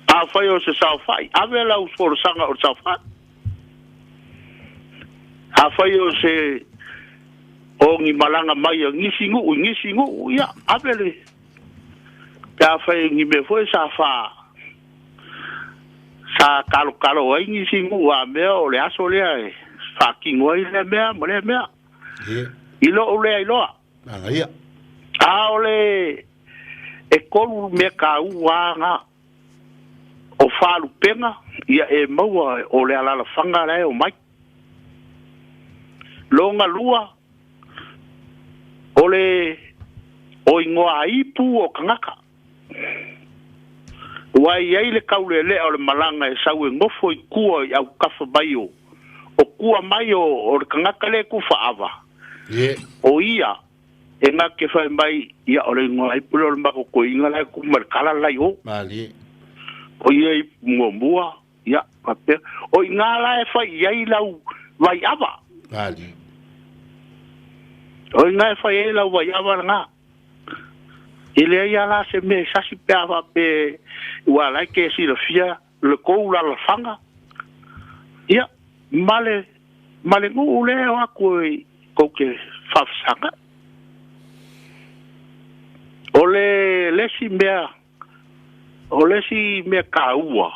A fai o se sau fai. Ave la us fola sanga o sau fai. A fai o se o ngi malanga mai ngisi ngu ia avele ta fai ngi me foi sa fa sa kalo ai ngisi ngu a me o le aso le ai fa ki ngoi le me ilo ole ilo ia a ole e kolu me ka uanga o falu penga ia e maua o le ala fanga le o mai longa lua ole o ingoa ipu o kangaka. Wai ai le kaule le o le malanga e sau e ngofo i kua i au kafa mai o. O kua mai o le kangaka le ku faava. O ia, e ngā ke whai mai ia o le ingoa ipu le o le mako ko inga lai ku markala lai o. Mali. O ia i mua ia, kapea. O inga lai whai iai lau vai ava. Mali. O ngai fa e la wa ya wa nga ile ya la se me sa si pe ava pe wa la ke si le fia le ko la fanga ya male ngu le wa ko ke fa sanga ole si me ka ua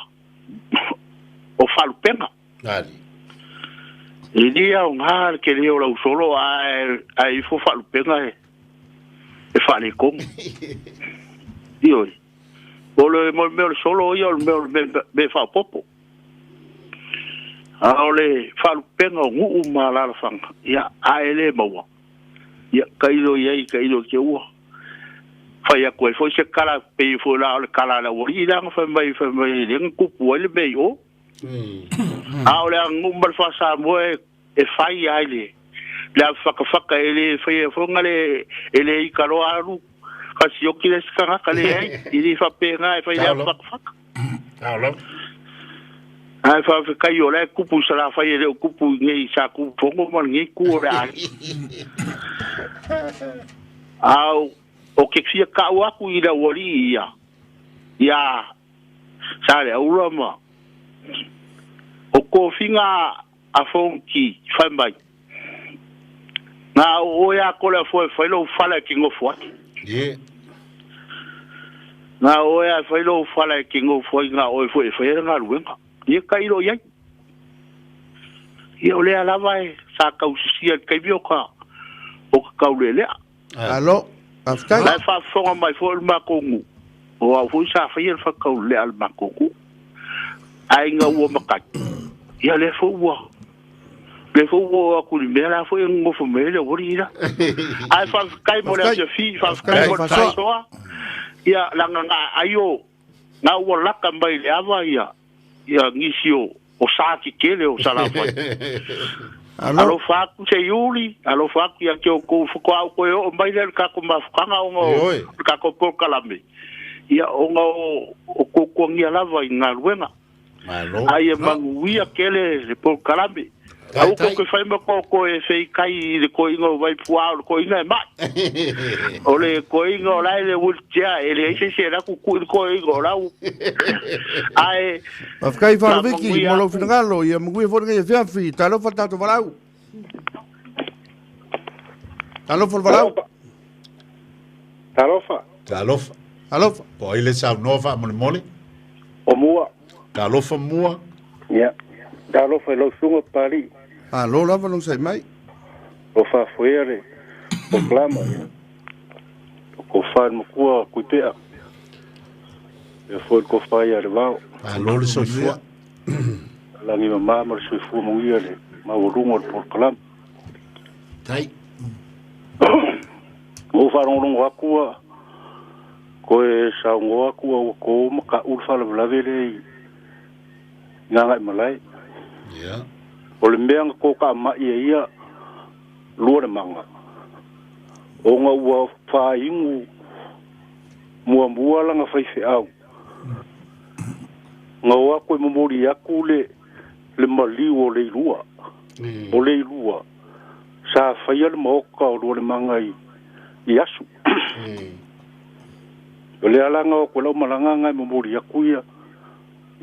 o fa penga ali Idia un har que le o solo ai fo fa penga e fa le con. Io. Ole me solo io me fa popo. Ole fa penga ngu ma la fanga. Ya ele mo. Ya kailo ke u. Fa ya ko fo se kala pe fo la kala la o ida fa mai le ku le be o. Ole ngumbal fa sa mo e fai ai la faka ele fai fongale ele I kalo aru kasi o kile skanga kale ai ili fa penga e fai la faka alo ai fa kai o le kupu sala fa ye le kupu ngai sa ku pongo man ngai ku ora au o ke fia ka wa ku ida wori ya sale ura ma o ko finga a fonki fa mai na o ya ko le foi lo fala ki ngo fo ye na o ya foi lo fala ki ngo fo nga o foi nga luenga ye kai lo ye ye o le ala vai sa ka usia kai bio ka o ka le le alo aftai la fa fonga mai fo ma kongu o a fu sa fa ye fa ka le al ma kongu ai nga wo ma ka ya le fo wo ku ni mera fo ngo fo me le worira ai fa kai mo le fi fa kai mo so ya la nga ayo na wo la ka mai le ava ya ngisio o sa ki kele o sala fa alo fa ku se yuli alo fa ku ya ko ko ko o mai le ka ko ma ka nga o ka ko ko kalame ya o nga o ko ngia la va nga luenga ai manguia kele le por kalame au ko ke fai mo ko e fei kai le ko ingo vai puao ko inga ma ole ko ingo lai le wultia ele se la ku ko ingo la ai afkai fa viki mo lo finalo ia mo gue for ke fia fi talo fa tato valau talo for valau talofa po ile sa nova mole o mua talofa mua ya talofa lo sunga pali lo lava no sai mai o fa fuere o clama o fa mo ko kutea e foi ko fa ia levao lo le so fu la mi mamá mo so fu mo ia le ma o lungo por clam tai o fa rongo akua ko e sa ngo akua ko mo ka u fa la vele nga malai ya o le mea ko ka ma ia lua manga o nga ua fa ingu mua langa fai fe au nga ua koe momori aku le maliu o le ilua sa fai ale maoka o lua manga i asu o le alanga o koe lau malanga ngai momori aku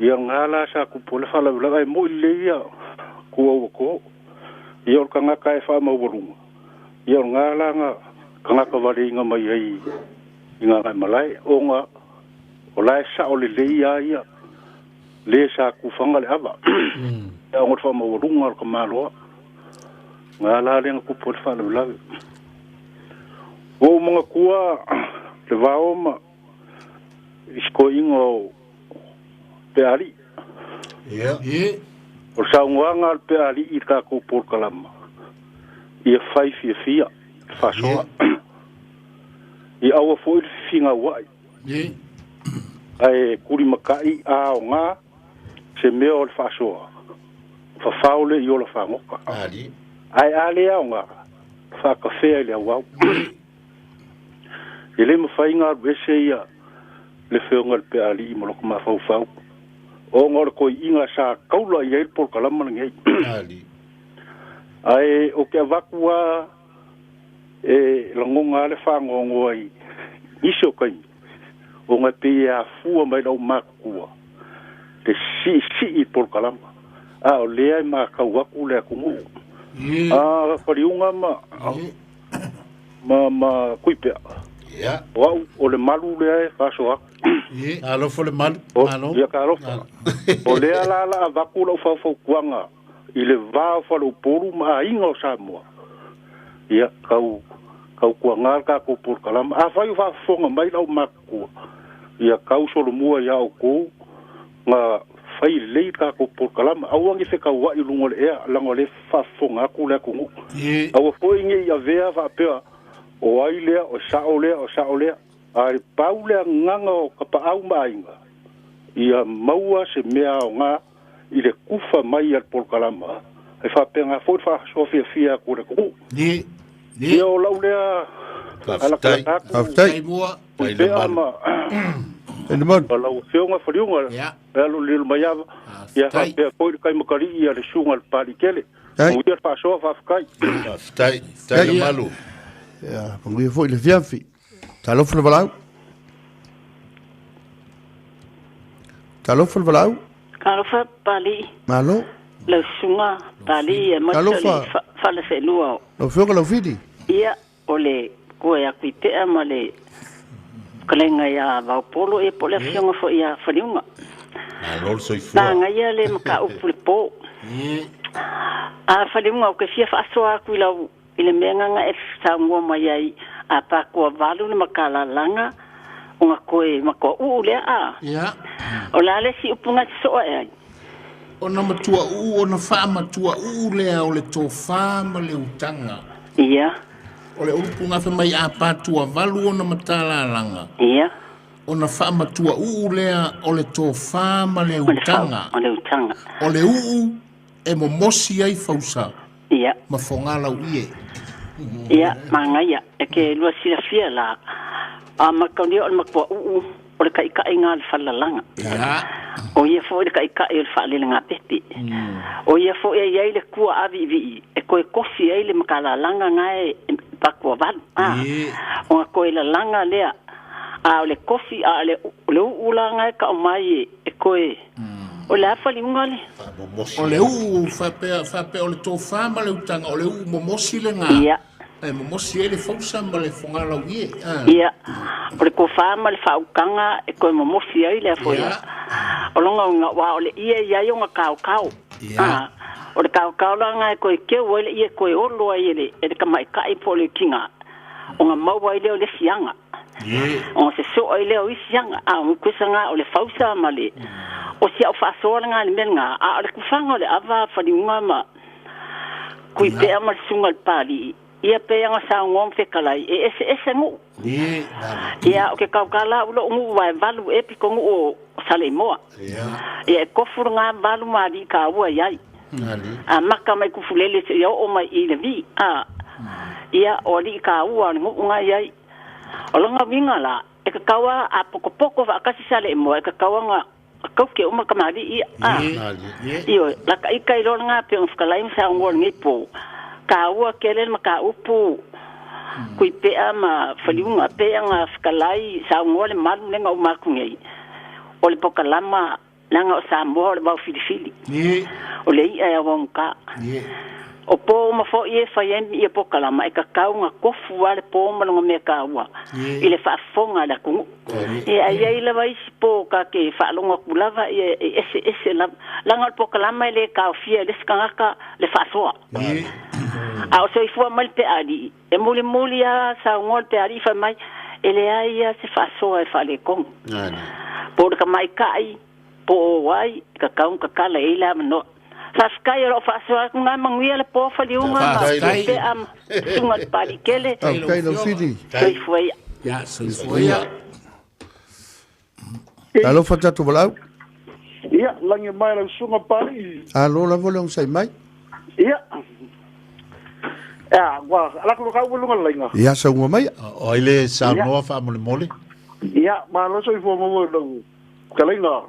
ia ngala sa kupole fala vila mo le ia ko ia ka nga kai fa mo volunga ia ngala nga ka ka vale nga mai ai nga malai o nga o lai sa o le ia le sa ku fanga le ava ia ngot fa mo volunga ka malo ngala le ku por fa le vila o mo kua le vaoma isko ingo peari o saunga pe ali i ka ko por kalama ia fai fia fa so i awa foi finga wai ai kuri makai a nga se meo fa so fa faule i ola fa ngoka ali ai ale a nga fa kafe le wa ele mo fai nga bese ia le feonga pe ali mo ko ma fa o ngor ko inga sa kaula ia por kalama ngai ali ai o ke vakua e longonga le fango ngoi iso kai o nga pia fu mai do makua te si por kalama o le ai ma ka waku le ku pariunga ma kuipe ya o le malu le fa so alo fo le mal alo ya ka o le ala vaku lo fa kuanga ile va fa lo poru ma ingo samo ya kau kuanga ka ko por kalama fa fonga mai lo maku ya kau solo mua ya o ko nga fai le ka ko por kalama awangi se ka wa ilungo le lango le fa fonga ku le ku awa foi ngi ya vea va pe o ai le o sa ole ai paule nganga o ka pa au mainga ia maua se mea o nga i le kufa mai al por kalama e fa penga foi fa sofia ku le ku ni o laulea ala ka aftai mua pe ama en mo la o feonga foriunga ya pelo lil maiava ia fa pe po kai makari ia le sunga al pali kele mo ia fa so fa kai tai malu ya ngui foi le fiafi talofa le valau talofa le valau talofa pali malo le sunga pali e mo fa le fenua lo fioga lo fidi ia ole ko ya kuite amale kalenga ya va polo e pole fionga fo ia faniunga lol soifu na ia le maka upo a faniunga ko fia fa so aku la ile menga nga e sa mo mai ai a pa ko valu ni makala langa unga koe mako ule a ya ola le si upunga so ai ona matua ona fa matua ule o le tofa ma le utanga ia ole upunga fe mai a patua valu ona matala langa ia ona fa matua ulea ole tofa ma le utanga ole e momosi ai fausa ia ma fongala uie ia mangaya e ke lua sia fia la a makoni ole makwa ole kai kai ngal falla langa ia o ia fo le kai kai fa le nga peti o ia fo e ia le ku avi vi e ko kosi ai le makala langa ngai pakwa van o ko ila langa le a le kosi a le ula ngai ka mai e ko o la fa li ngale o le fa pe o le tofa ma le utanga o le momosi le nga ia e momosi ele fausa ma le fongala uie ia o le ko fa ma le fa ukanga e ko momosi ai le fo ia o longa nga wa o le ia yo nga kau o le kau langa ko ke o le ia ko o lo ai le e ka mai kai po le kinga o nga mau ai le sianga o se so ai le o sianga a mo kusanga o le fausa male o si au fa so nga le menga a le kufanga le ava fa di ngama ku te amal sungal pali ia pe nga sa ngom fe kalai e ese mu ia o ke kala ulo ngu wa valu e piko ngu o sale mo ia ko furunga valu mali ka wa yai a maka mai ku fulele se o mai ile vi ia o li ka ua ngu nga yai o longa winga la e ka kawa a poko va kasi sale mo e ka kawa nga ka ke uma ka mali ia io la ka ikai lo nga pe on fkalai sa ngol ngi po ka ua kele maka upu kui pe ama faliunga pe nga fkalai sa ngol malu nga uma ku ngai o le poka lama nanga o sa mo le ba filifili o le ia wonka o po ma fo ie fa yen ia poka lama e ka kaunga kofu ale po ma nga me ka ua ile fa fonga la ku e ai le vai po ka ke fa longa kulava e ese la nga poka lama le ka fia le skanga le fa soa a o se fu mal pe ali e muli a sa ngol pe ali fa mai ele ai se fa soa e fa le kong por ka mai kai po wai ka kaun ka kala ila no sa skai ro fa so nga mangia le po fa liunga pe am sunga pali kele kai no fili sai foi ya sai foi ya alo fa tatu balau ia langi mai la sunga pali alo la volong sai mai ia wa ala ko ka vulunga lenga ia sa ngwa mai o ile sa no fa mole ia ma lo so fo mo lo kalenga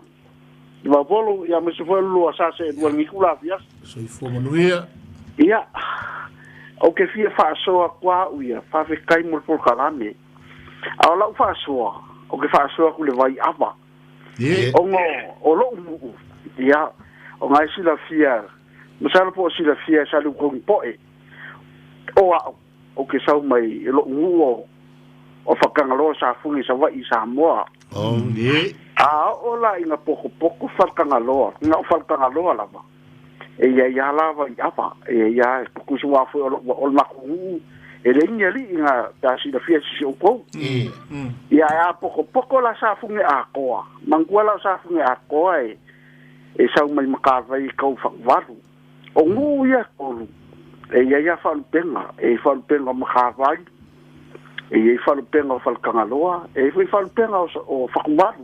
wa bolo ya me se foi lo sa se do ngi kula fia so fo mo ia ia o ke fia fa so kwa uia fa fe kai mo por kalame ala fa so o ke fa so ku le vai ava o ngo o lo ia o ngai sila fia mo sa po sila fia sa lu ko po e o ke sau mai lo nguo o fakangalo sa fungi sa vai sa moa o la inga poko fakangalo nga fakangalo la ba e ya la va ya pa e ya ku su wa fu o ma ku e le ngeli inga ta si da fia si o ko ya poko la sa fungi a ko mangkuala sa fungi a ko e sau mai makavai ko fakvaru o ngu ya ko e ia whalupenga makawai, e whalupenga o whalkangaloa, e whalupenga o whakumaru.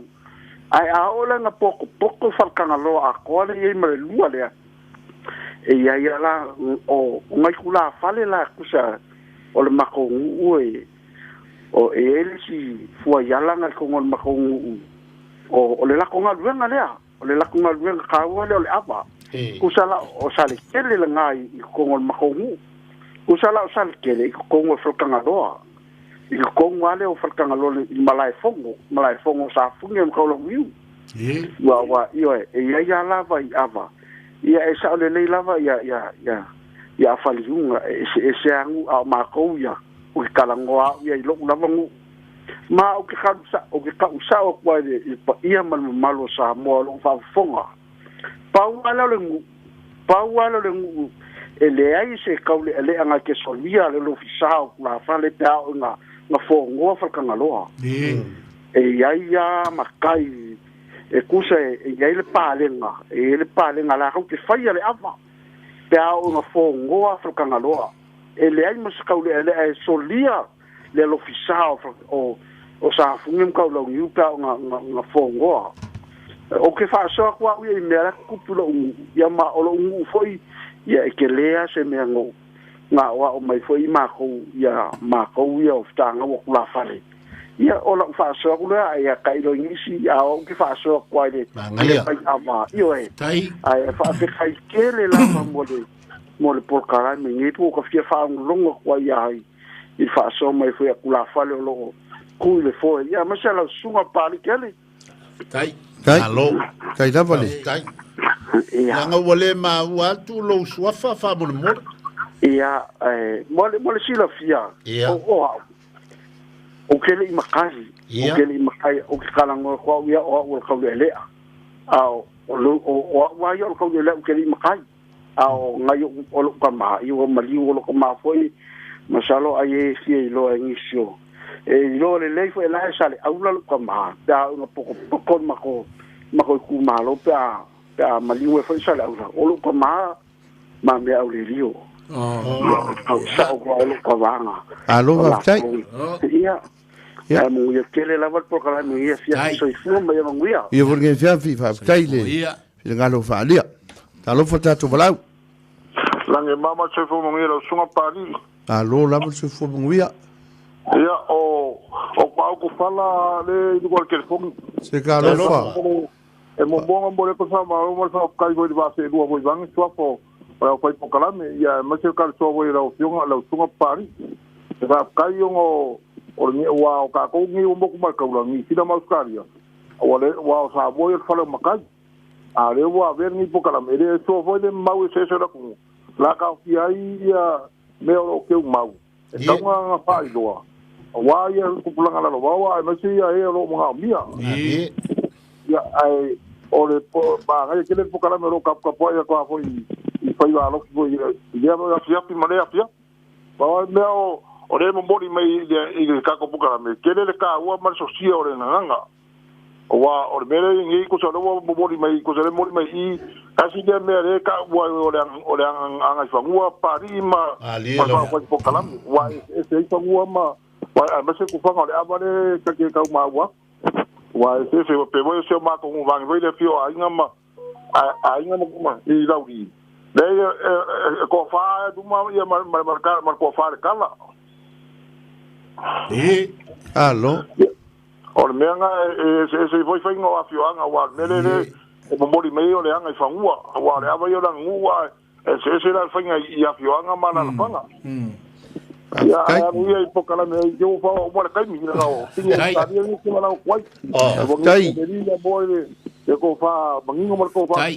Ai a ola nga poko whalkangaloa a koale e mare lua lea. E ia la o ngai kula whale la kusa o le mako nguu o e elisi fua ialanga ko ngol mako nguu. O le lako ngā luenga lea. o le laku ngaluenga kaua le o le ava kusala o sale kele le ngai i kongo makongu kusala o sale kele i kongo falkangaloa i kongo ale o falkangaloa i malai fongo sa funge mkaula wiu wa io e ia lava i ava ia e sa le lava ia faliunga e se angu a makou ia o ki kalangoa ia i loku lavangu ma o ki kausa o kwa i pa ia malo sa moa lo whafonga pau ala le ngu e le ai se kaule e le anga ke solia le lo fisao la fale pe au nga fongoa falkangaloa e ia makai e kusa e ia le palenga la hau ke whaia le ava pe au nga fongoa falkangaloa e le ai masakaule e le ai solia le lo fisao o sa fungim ka lo ngiu ka nga fongoa o ke fa so kwa u i mera kupulo ya ma o lo ngu foi ya ke lea se me ngo nga wa o mai foi ma ko ya o ftanga wo la fare ya o la fa so ku la ya kai lo ngisi ya o ke fa so kwa le pa ama yo e ai fa ke kai ke le la mo le por kara me ni tu ko fia fa longo kwa ya i fa so mai foi ku la fare lo ku le foi ya ma se la sunga pali kele Alo. Kai da vale. Ya nga wale ma watu lo swafa fa mo mo. Ia mole sila fia. O kele I makazi. O kele I makai o kalango ko ia o ko le. Au o wa yo ko le o kele I makai. Au ngai o lo kama I o mali o lo kama foi masalo ai si lo ingisio. E lo le fo la sale au lo kama da una poco mako ku malo pa maliu foi sale au o lo kama ma me au le rio sa o lo kama alo va tai ia mo ia kele la va por kala me ia fia so fu me ia nguia ia porque fia fa tai le le ngalo fa lia talo fota to balau lange mama se fu mo ia sunga pari alo la se fu mo ia ia o pau ko fala le do qualquer fome se calo fa e mo bonga mo le ko sa ma mo fa kai go di base do bo bang so fo o fa po kala me ia ma se kal so bo ira o fiong la sunga pari e va kai o ni wa o ka ko ni o mo ko ma ka ula ni sida ma uskaria o le wa sa bo e fala ma kai a le wa ver ni po kala me le so fo de mau se se la ko la ka fi ai ia me o ke mau e tanga fa I doa wa ia ku pulanga la wa ma si ia e lo mo mia ia ai ole po ba ga ke le po kala me ro kap po ia ko foi I fai va lo ko ia va fia pi mane fia ba me o le mo mori mai I ka ko po kala me ke le ka wa mar so si ore nanga wa o mele ngi ko so lo mo mori mai ko so le mori mai I kasi dia me le ka wa o le anga fa ngua pari ma ko po kala wa e se fa ngua ma wa ma se ku fa ngale abale ka ke ka ma wa se pe mo se ma ko va ngi le fio a inga ma I lauri le ko fa du ma ia mar ko fa kala alo o me nga se foi fa ngo a fio anga wa le mo mori me o le anga fa ngua wa le ava yo la ngua se la fa ngi a fio anga ma na fanga ya ia po kala me yo fa o mo kai mi na o tinha ta dia ni que na kwai tai dia boy de ko fa bangingo mar ko fa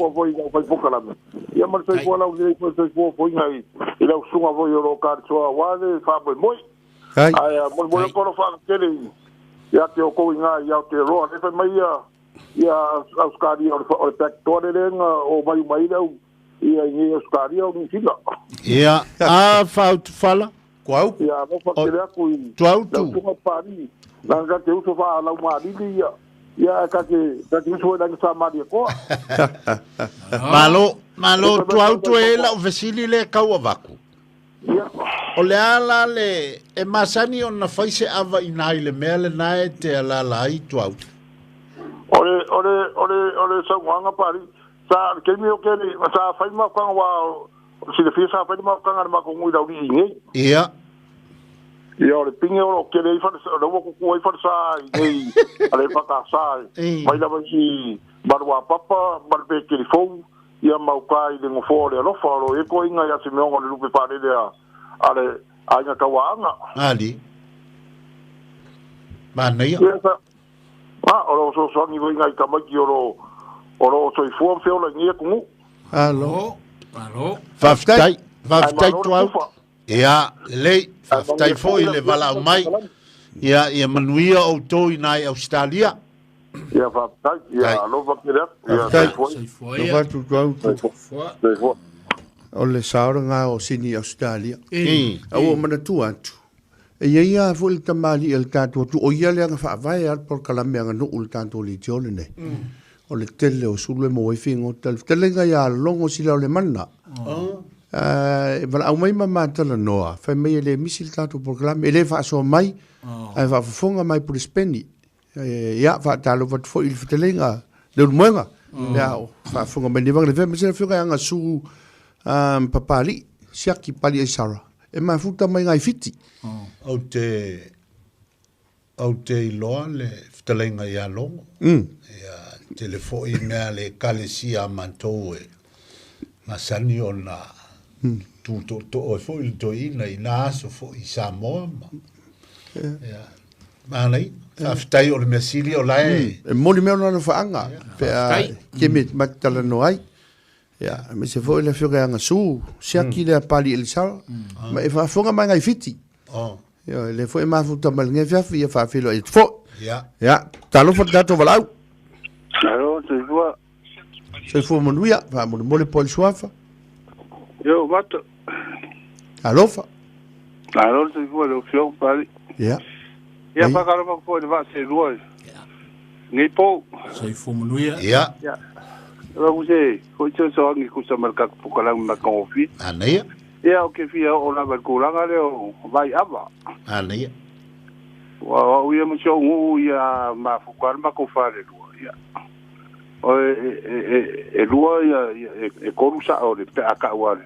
po kala me ia mar sai ko la o le ko sai ko foi ngai ila sunga vo yo lo kar so wa de fa boy moi ai mo ko fa kele ya te o ko nga ya te ro ne fa mai ia auskari o pectore lenga o mai ia ni auskari o ni sila ia a fala qual ia mo fa kele ku tu ko pari langa te uso fa la ma di ia ka ke uso da sa ma di ko malo tu ela o vesili le kau avaku o le ala le e masani ona faise ava inai le mele nae te ala lai tu autu ole sa wanga pari sa ke mi o ke sa fai ma ka wa si le fisa fai ma ka ma ko ngui dauri ngi ia ole pinge o ke le fa lo ko ko fa sa ngi ale fa ka sa mai la ba si Barwa papa, barbe telefon, ia mauka I le ngofo le lofa lo e ko inga ia se meonga le lupe pare le ale ainga kawaanga. Ali. Mana ia. Oro so ni inga I kamaki oro so I fuam feo la ngia kungu. Alo. Faftai tuau. Ia, lei, faftai foi le vala mai. Ia manuia o toi nai Australia. Ia faftai, ia lova kira. Ia foi. Lova tuau. O le saora ngā o Sydney, Australia. Au o mana tu atu. E ia fu il tamali il tātua tu. O ia leanga whaavai al por kalame anga no ul tātua li tiole nei. O le tele o sulu e mo e whingo tele. Tele ngai a longo sila o le mana. Vala au mai mamatala noa. Whai mai le misil tātua por kalame. E le whaasoa mai. Ai whaafonga mai por speni. Ia whaatalo wat fo il whatelenga. Le urmoenga. Ia o whaafonga mai ni wang le whema sena whiunga anga su papali. Siaki pali e sara. E mai futa mai ngai fiti. Au te iloa le whatalenga ia longo. Ia telefoi mea le kalesia mantou e masani o na tu o fo il to ina I na aso fo I Samoa ma. Ia. Manai, whaftai o le mesili o lai. E moli mea nana whaanga. Pea keme matala no ai. Ia, me se fo le whiunga anga su. Siaki le pali elisara. Ma e whaafonga mai ngai fiti. Ia, le fo e mafuta malinge whiawhi ia whaafilo e fo. Ia, talo fo tato walau. Alo, te fua. Se fo manuia, whaamone mole poli suafa. Yo, mata. Alofa. Alo, te fua, le fiong pali. Ia. Ia, whakarama ko le va se ruoi. Ngai po. Se fo manuia. Ia. Ia. Rabu se, ko I so angi kusa marka pukalang na konfi. Anaia. Ia, o ke fia o la barkulanga le o vai ava. Anaia. Wa uia mo so ngu ia ma fukar ma ko fare ruoi. Ia. O e ruoi e korusa o le pe aka wale.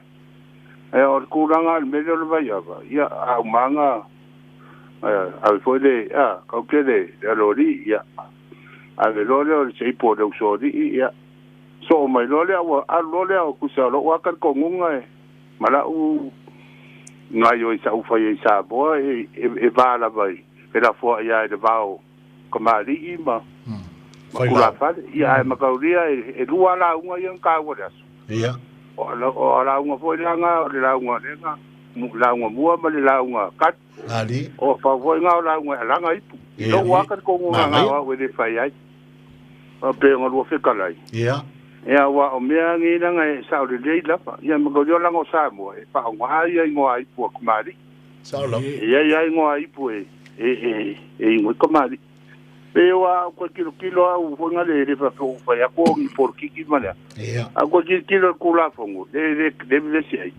E o kulanga le mele le vai ava. Ia, au manga au foi le ka ke le lori ia. Ave lori o se po de usori ia. So mai lole a lole o kusa lo wa kan ko ngunga e mala u ngai o isa u fa isa bo e va la vai pela fo ia de vao komali ima kula fa ia ma kauria e lua la unga yang ka wa das ia o la unga fo la unga lenga mu la unga mua ma la unga kat ali o fa fo nga la unga la ngai pu lo wa kan ko ngunga wa we de fa ia o pe ngo lo fe kalai ia Ia wa o mea ngi na ngai sa o le lapa. Ia ma go lango sa mo e pa ngo ai ai ngo ai pu kumari. Sa lo. Ia ngo ai pu e ngo kumari. Pe wa ko kilo au fo ngale fa fa ya ko ngi por ki mala. Ia. A ko kilo kula fongo. De si ai.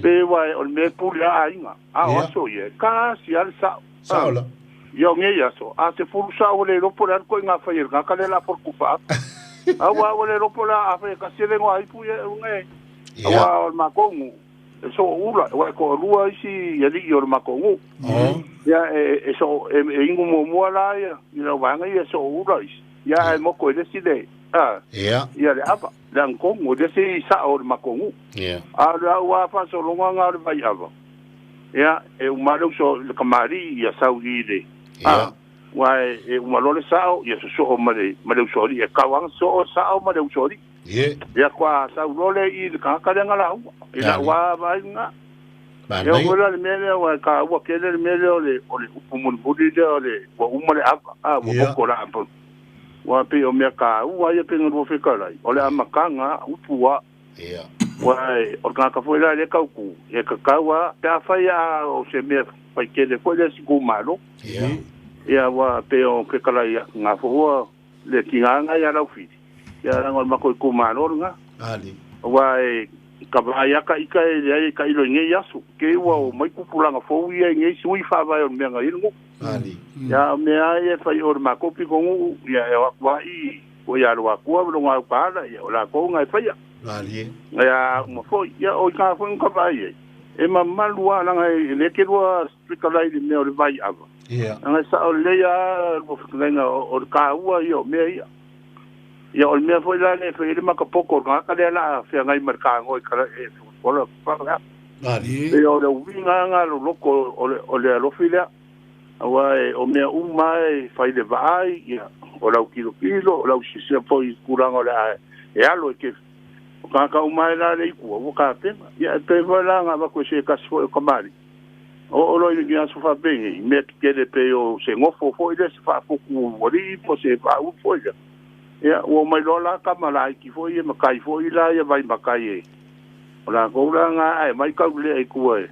Pe wa o me pu la ai nga. A o so ye ka si al sa. Sa lo. Yo nge ya so. A se fu sa o le lo por ko nga fa yer nga ka le la por kufa. Awa wale ropola afe kasele ngo aipu ye unge. Awa makongu. So ula wa ko lua isi ya di yor makongu. Ya so ingu mo mola ya. Ina wanga ya so ula isi. Ya mo ko de side. Ya le apa. Dan kongu de si sa or makongu. Ya. Ala wa fa so longa nga vai ava. Ya umalo so kamari ya saudi de. Ya. Wai e malole sao ia so male usori e kawang so sao male usori ia kwa sao lole I ka ka ngala ila wa vai nga ia wala le mele wa ka wa kele le mele ole upumun budi de ole wa umale wa ko la ampo wa pe o me ka wa ia pe ngo fe kala ole amakanga upua ia wai o ka foi la le ka ku e ka wa ta fa ya o se me fa kele ko le siku malo ia wa pe o ke kala ia nga fo le kinga nga ia la fi ia ngol ma ko ma no nga ali wa ka ba ia ka ilo nge ia su ke wa mai ku pulanga fo ia nge su I fa ba o me nga ilmu ali ia me ai fa o ma ko pi ko ia wa I o ia lo ko lo nga pa la ia la ko nga fa ia ali ia mo fo ia o ka fo ka ba ia e ma malua la nga le ke wa strikala I me o vai ava ia anga sa o leia o fkenga o ka ua I o me ia o mea foi la le foi le makapoko nga ka le la fia ngai marka ngoi kala e ola pa Ali. e o le winga nga lo loko o le lo filia awa o mea umai fai le vai ia o la kilo o la si foi kuranga le e alo ke ka umai la le ku o ka te ia te vola nga ba ko se ka so ko mari o lo i ia so fa bene me ke le pe o se ngofo foi le se fa foku o ri po se fa u foi ia o mai lo la ka mala ki foi e makai foi la ia vai makai e o la ko la nga ai mai ka le ku e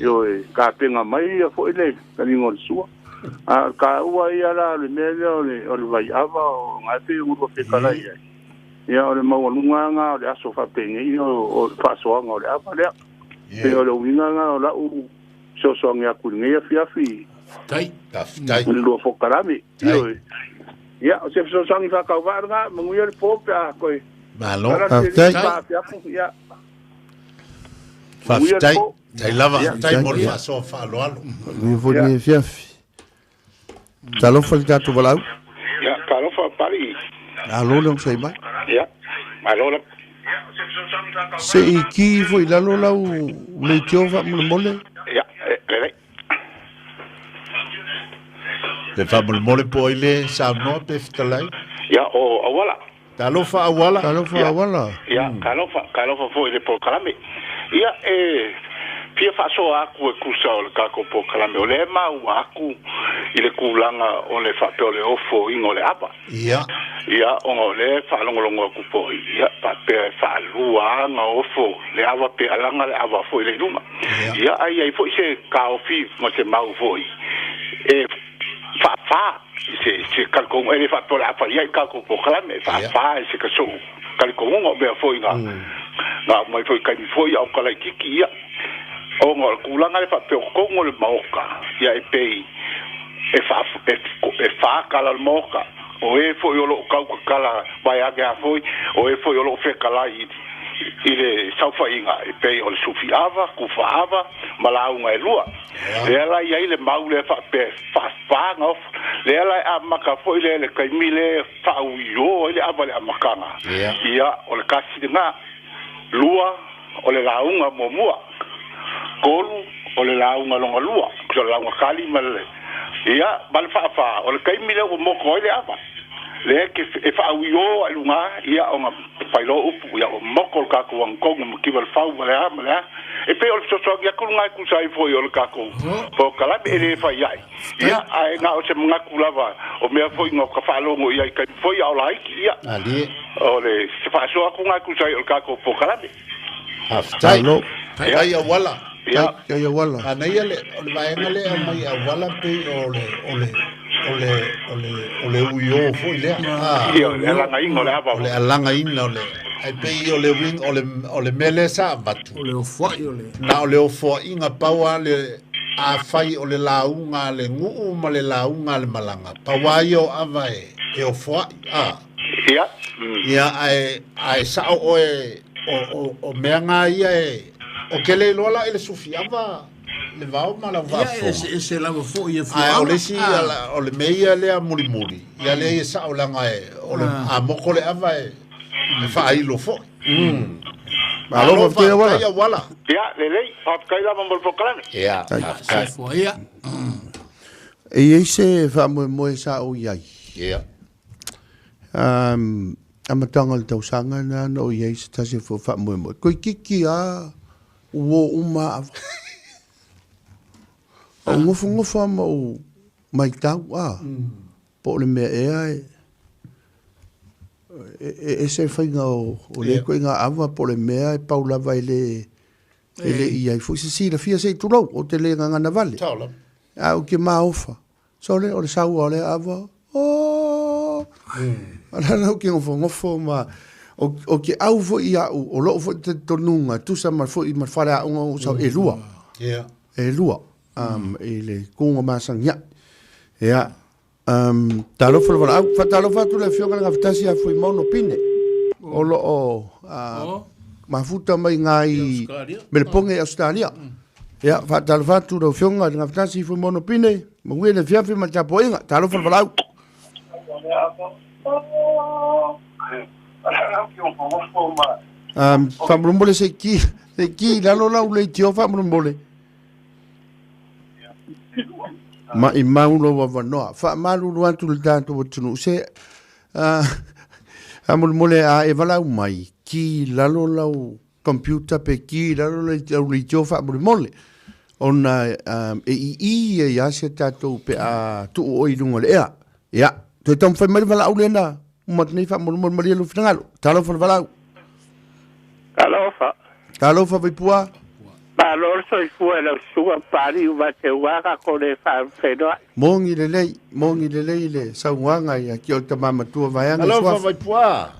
yo ka penga mai foi le ka ni ngol su a ka ua ia la le me o le vai ava o nga te u ro pe kala ia ia o le mau lunga nga o le aso fa penge o fa so nga o le ava le pe o le winga nga o la u so so nga ku nga fia fi Tai. lo fo karami yo ia o se so so nga ka va nga mo ia le pope a ko Malo. ia Fa tai lava tai mo fa so fa lo alo. Mi vo ni fiafi. Talo fa ta tu balau. ia ka lo fa pari Alo le sei mai. ia malo Se iki foi la lo lau le tiova mo mole. ia Pe fa mo mole po ile sa no pe fitalai. ia o awala Talo fa awala. Talo fa wala. ia ka lo fa foi le po karami ia pia fa so aku e kusa o le kako po kalame o le mau aku i le kulanga o le fa pe o le ofo ingo le apa Ia. ia o le fa longolongo aku po ia pa pe fa lua nga ofo le ava pe alanga le ava fo i le luma ia ai fo se ka ofi mo se mau fo e fa se kalko e fa to la fa ia kako po kalame fa se ka so kalko ngo be fo inga na mai fo ka ni fo ia o kala kiki ia o ngol kulanga le fa pe ko ngol maoka ia e pei e fa kala moka o e fo yo lo kala vai aga foi o e fo yo lo fe kala i le saufa inga e pei o le sufiava kufaava malaunga e lua le ala ia le mau le fa pe fa ngof le ala a maka foi le kaimile fa uyo le avale amakanga ia o le kasi nga lua o le launga momua kolu o le launga longa lua ko launga kali male ia bal fa o le kaimile o moko le ava le ke e fa uyo alunga ia o pailo upu ia o moko ka ko ngong mo kibal fa wala amala e pe o so ya kulunga ku sai foi o ka ko po kala be fa ia ia ai nga o se mga kulava o me foi ngo ka fa lo ngo ia ka foi au lai ia Ali. o le se fa so ku nga ku sai o ka ko po kala be Aftai. Ai awala. ia Ya wala. Ana ia le o le vai ngale mai awala pe o le uyo fo ile. ia le la ngai ngo le ava O le alanga ina o le. Ai pe o le wing o le mele sa batu. O le o fwai o le. Na o le o fo inga paua le a fai o le launga le nguu ma le launga le malanga. Paua yo avae e o fo ia ia ai sa o meanga ia o kele lola ele sufiava le vau ma la va fo. Ia se lava fo ia fo. Ai o le si o le meia le muri muri. Ia le sa o langa o le a moko le avae. Me fa ai lo fo. Alo fa te wala. Ia wala. ia le pa kai la mo po kala Ia. Se fo ia. E se fa mo sa o ia. Ia. Amatanga le tausanga na no ia se tasi fo fa mo. Ko kiki a wo uma. O ngofu mo mai tau a. Po le me e se fainga o le ko inga ava po le mea e paula vai le ia fu si la fia sei tu lo o te le nga na vale Taula. a o ke maofa so le o le sau o le ava o ala no ke ngofo ma o ke au fo ia o lo fo te tonunga tu sa ma fo i ma fara o sa e lua Ia. e lua e le kunga masanga ia talo fo la talo fa tu le fionga nga ftasi a foi mono pine o lo o mafuta mai ngai me ponge Australia ya fa talo fa tu le fionga nga ftasi foi mono pine mo ngwe le fiafi ma tapo inga talo fo la Whamrumbole se ki lalo lau le tio whamrumbole. Ma I maulo wa wanoa. Whamāruru atu le tātou o tunu. Se, whamrumbole a e walau mai. Ki lalo lau computer pe ki lalo le tio whamrumbole. Ona e ase tātou pe a tu o I runga le ea. Ia, te tam whai mai walau le na. Umatnei whamrumbole maria lu whinangalo. Talo whan walau. Alofa. Alofa vai pua. Ba lor so fu la suga pari u va te waka ko le fa fedo. Mongi le le sauanga ia ki o te mama tua vai anga swa. Alofa vai pua.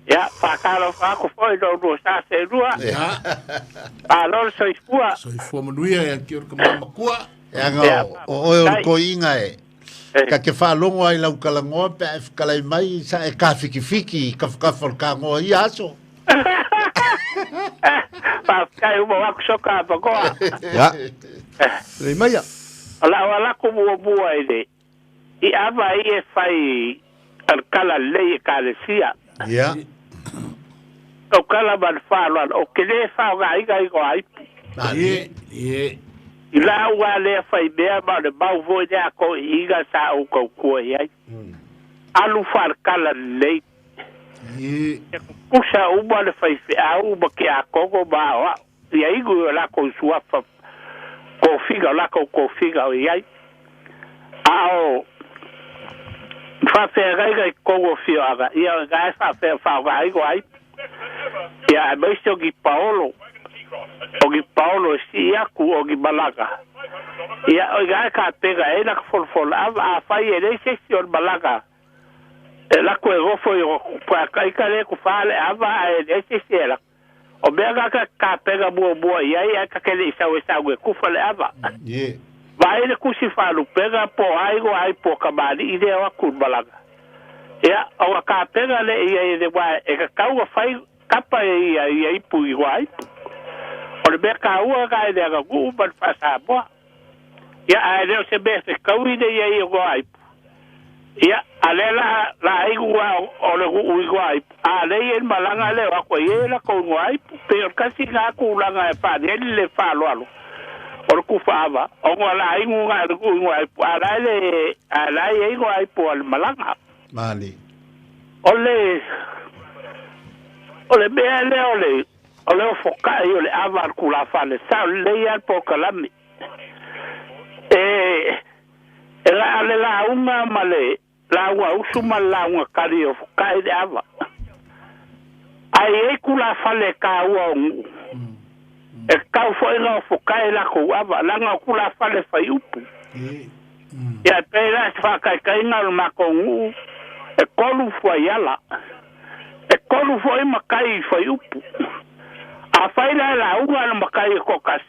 Ya, fa kalo fa ko foi do sa se rua. Ba lor so fu. So fu manuia ia ki o te mama kua. Anga o ko inga e. Ka ke fa longo ai lau kalangoa pe e kalai mai sa e ka fiki ka ka ngo ia aso. Pa kai mo ak soka pa ko. Ya. Le mai ya. Ala ko bo ide. I ava I fai al kala le ka le sia. Ya. O kala ban fa lo o ke le fa ga I ko ai. Ye. Ila wa le fai be ba de ba vo ja ko iga sa o ko ai. Alu far kala le. Ye. Pusa uba le fai fe au ba ke a koko ba wa. Ia igu la ko suafa ko figa la ko figa o ai. Ao fa fe ga ko fiaga. Ia ga fa ga ai. Ia ba sto ki Paolo. O ki Paolo si ia ku o ki Balaga. Ia o ga ka pega ela fol a fa ele se si o Balaga. La ko go foi pa kai kale ku fale ava e se sela o bega ka pega bo ia ka kele sa ku fale ava ye vai le ku si falu pega po ai po kabali ide wa ku balaga ia o ka pega le ia de wa e ka wa fai kapa ia ipu iguai o le beka u ga ide ga ku ba fa sa bo ia a le se be se ka u ide ia iguai ia alela la igua o le uiguai a le el malanga le wa ko yela ko nguai pero casi ga ku langa e pa le fa lo o ku fava o la inga ku nguai a la igua po al malanga mali ole bele ole foka ole avar ku la fa le sa le ya po kalami la una male la wa usuma la wa kali of kai de ava ai kula fale ka wa e ka fo ina fo kai la ko ava la nga kula fale fa yupu ya pera fa kai na ma ko e kolu fo yala e kolu fo ma kai fa yupu a fa la una ma kai ko kas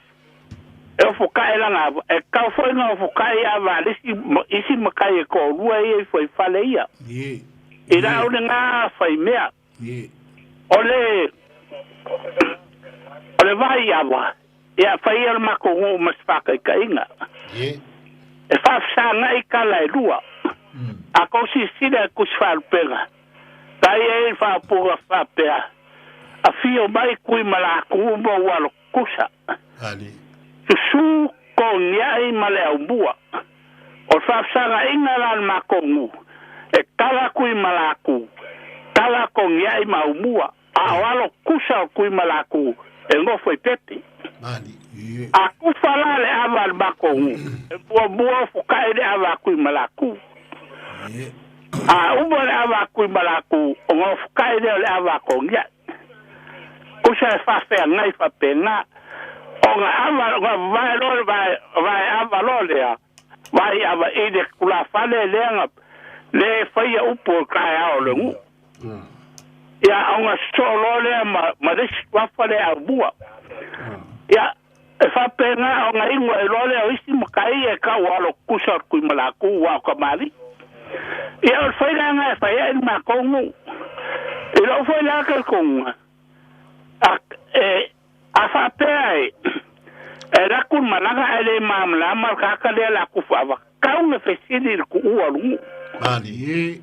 e fo kai la nga e ka fo ina fo kai ava isi ma kai ko rua e fo fale ia ira o nga fa mea ole vai ava ia fa ia ma ko ma fa kai nga e fa sa nga I kala rua a ko si sida ku fa pega tai e fa po fa pea a fio mai kui mala ku bo wa kusa ali su ko nyai male bua o fa sanga inga lan makongu e tala kui malaku tala ko nyai bua a walo kusa kui malaku e ngo foi pepe ali a ku fala le aval makongu e bua fu kai le ava kui malaku a ubo le ava kui malaku o ngo fu kai le ava ko nya kusa fa fe ngai fa pena onga ava vai ava lolea vai ava ide kula fale lenga le faia upo kai ao le ngu ya onga solo le ma de wa fale abua ya fa pena onga ingo lole o isi makai e ka walo kusa ku malaku wa kamali ya o foi nga fa ya ma kongu ilo foi la ka kongu a fa pe era kun malanga ele mamla mar ka ka le la ku fa ka un fesidi ku ualu ali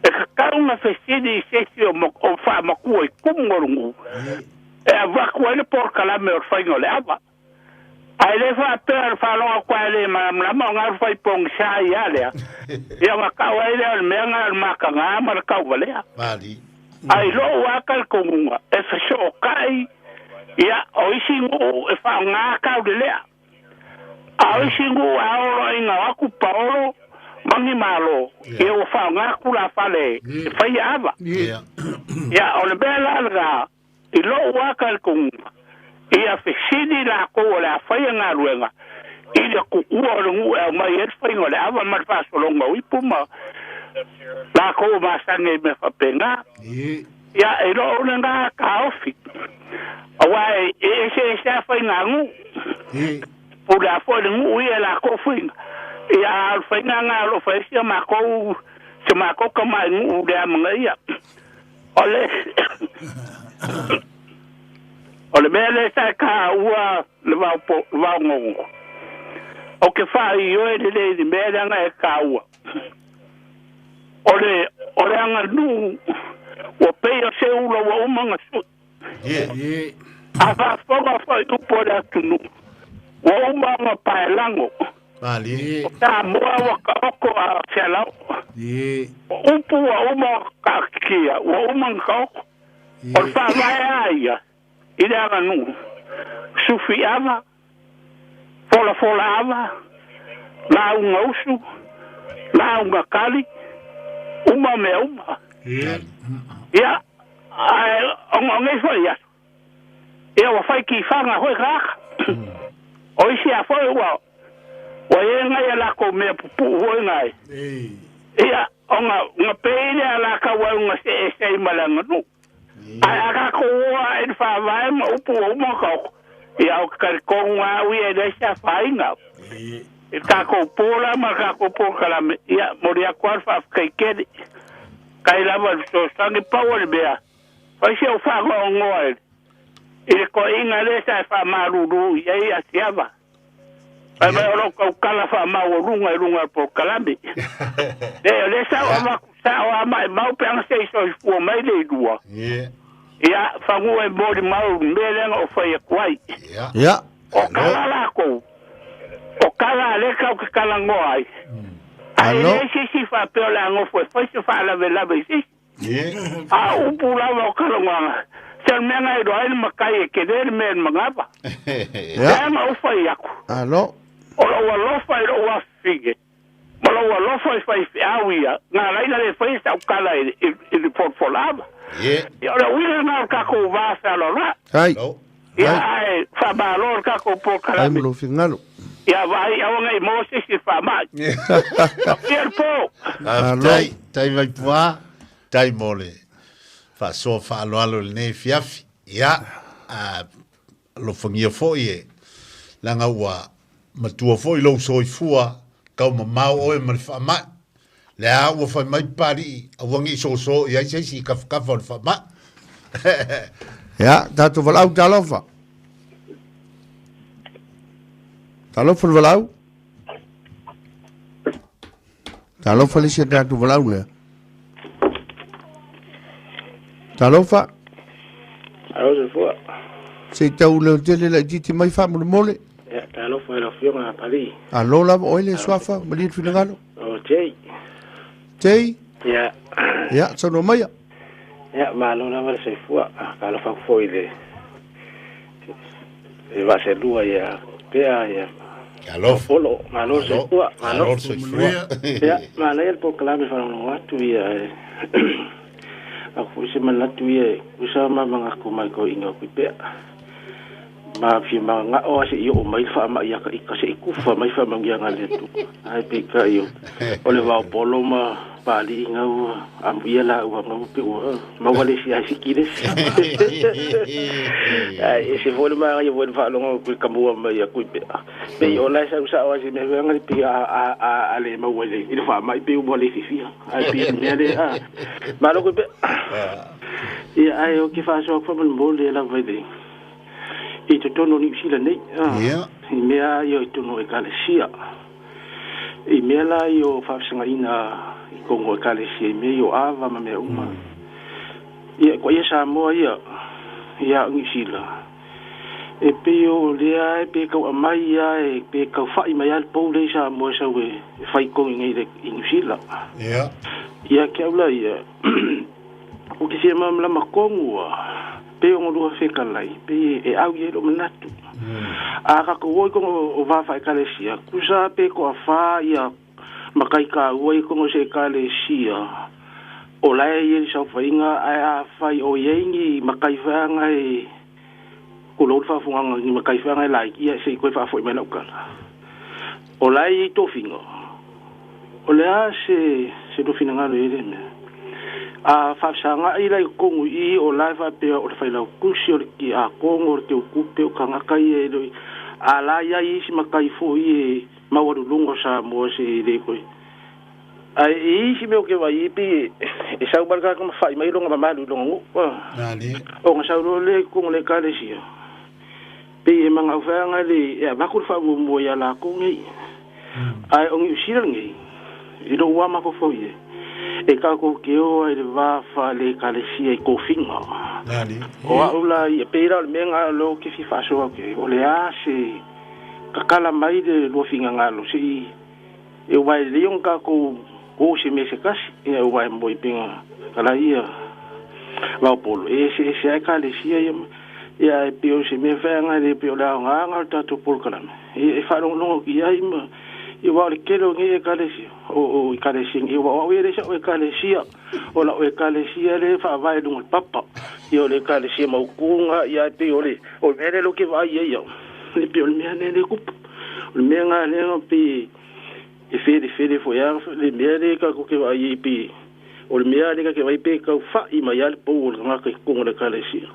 e ka una fesini se o fa ma ku e kumorungu e va ku ele por kala me or faingo le ava ai le fa per fa lo kwa le ma ma ngar fa pong sa ya le ya ma ka wa ile me ngar ma ka nga ma ka wa le Vale. ai lo wa kal konga e fa so kai ya o isingu e fa nga ka le a isingu a o inga wa ku paolo mangi malo e o fa nga ku la fale fa ya ava ya o le bela alga i lo wa kal konga ia fesini la ko la fa nga ruenga i le ku o le ngu e mai e fa nga le ava ma fa so longa wi puma la ko ma sange me fa penga ya e lo nga ka ofi awai e se fa nga ngu pula fo le ngu ia la ko finga ya al finga nga lo fa sia ma ko ka mai ngu de amanga ia ole mele sa ka ua le va ngongo o ke fa yo e le mele nga e ka ua ole anga nu o pe o se ulo o manga su ava fonga fa tu poda tunu o manga pa lango Vale. ta mo wa ka ko a sela o pu o mo ka kia o manga ka o fa vai ai ida anga nu sufiava fola ava la unga usu la unga kali uma me uma ya ai onga foi ya eu fai ki fanga hoi ga o isi a foi wa o yenga ya la ko me pu hoi ngai ya onga peile ala ka wa unga se malanga nu ai aga ko wa en fa vai mo upu mo ko ya o ka ko wa wi e de sa fainga e ka ko pola ma ka ko po kala ya moria kwar fa kai la va so sangi power bea fa se o fa go ngoi e ko inga le sa fa maruru ya siava ai me ro ko kala fa ma o runga po kala me le sa o ma sa mai mau pe ang sei so fu mai le dua ya fangu e bodi mau mele o fa ya kwai ya o kala la ko o kala le ka o kala ngoi ai le si fa pe la ngo fo se fa la vela be si a u pula o kala ngwa se me ngai do ai makai ke der me mangapa ya ma o fa ya ko alo o lo fa ro wa fige malo lo fa awia na laina le fa sta kala e por lava e ora wina na ka ko va sa lo la ai ai fa ba lo ka ko por kala ai mo fingalo ya vai a ngai mo se fa ma tiempo tai vai pua tai mole fa so fa lo le ne fiafi ya lo fangia foi langa wa matua foi lo soi fua kau mau o me fa ma le a o fa mai pari a wangi so ya si ka fa ma ya da tu valau talofa valau talofa le sia da tu valau ne talofa alo fua se tau le tele la jiti mai fa mole talo foi lo fio na pali alo la oile swafa mali tu ngalo o tei ya sono maya ya malo na va se fua kalo fa foi de va ser dua ya pea ya alo polo malo se fua malo se fua ya malo el po clave fa no watu ya aku se malatu ya usama manga ko mai ko inga ku pea ma fi manga o se yo mai fa ma ya ka se ku fa mai fa mangia ngale tu ai pe ka yo ole va polo ma pali nga u ambiela u ma pe u ma wale si ai sikire ai se vole ma yo vole fa lo ku ka mo ma ya ku pe yo la sa o se me venga pi a le ma wale il fa mai pe u vole fi ai pe me le ma lo ku pe ya ai o ki fa so fa mo le la vai i te tono ni sila nei i mea i o tono e kale sia i mea la i o whafsanga ina kongo kalesi me yo ava ma me uma ia ko ia sa mo ia ngisila e pe o le e pe ka mai ia e pe ka fai mai al po le sa mo sa we fai ko ngi de ngisila ia ke ula ia o ke se mam la makongu pe o lo fe kalai pe e au ye lo manatu a ka ko o va fai kalesia kusa pe ko fa ia makai ka oi ko se kalesia o lai ye sa fainga a fai o yengi makai vanga e ko lo fa funga ni makai vanga lai ia se ko fa foi mena ukala o lai to fingo o le se do finanga le me a fa sanga i lai ko i o lai fa pe o fa la kusio ki a ko ngor ke ku pe kanga kai e do a la ya i si makai fo i ma wa lungo sa mo se le ko ai si me o ke vai pi e sa barka ko fa mai longa ma lu longo nani o nga sa le ko le ka le si pe e manga fa nga le e ba ku fa mo ya la ko ngi ai o ngi si ngi i do wa ma fo ye e ka ko ke o e va fa le kalesia e ko finga nani o ula e pera le menga lo ke fi fa so ke o le ase ka kala mai de lo finga ngalo si e vai le un ka ko se me se kasi e vai mo pinga kala ia va polo e se kalesia e pe o se me fa nga de pe o la nga ta to por kala e fa lo ki ai ma e va le kelo ngi kalesia o kalesia e va o e o kalesia o la o kalesia le fa vai dum papa e o le kalesia ma kunga ia pe o le o vere lo ke vai ia le pe o me ne le ku le me nga le no pe e fede foi le me le ka ko ke vai pe o le me le ka ke vai pe ka fa i mai al po nga ke kunga le kalesia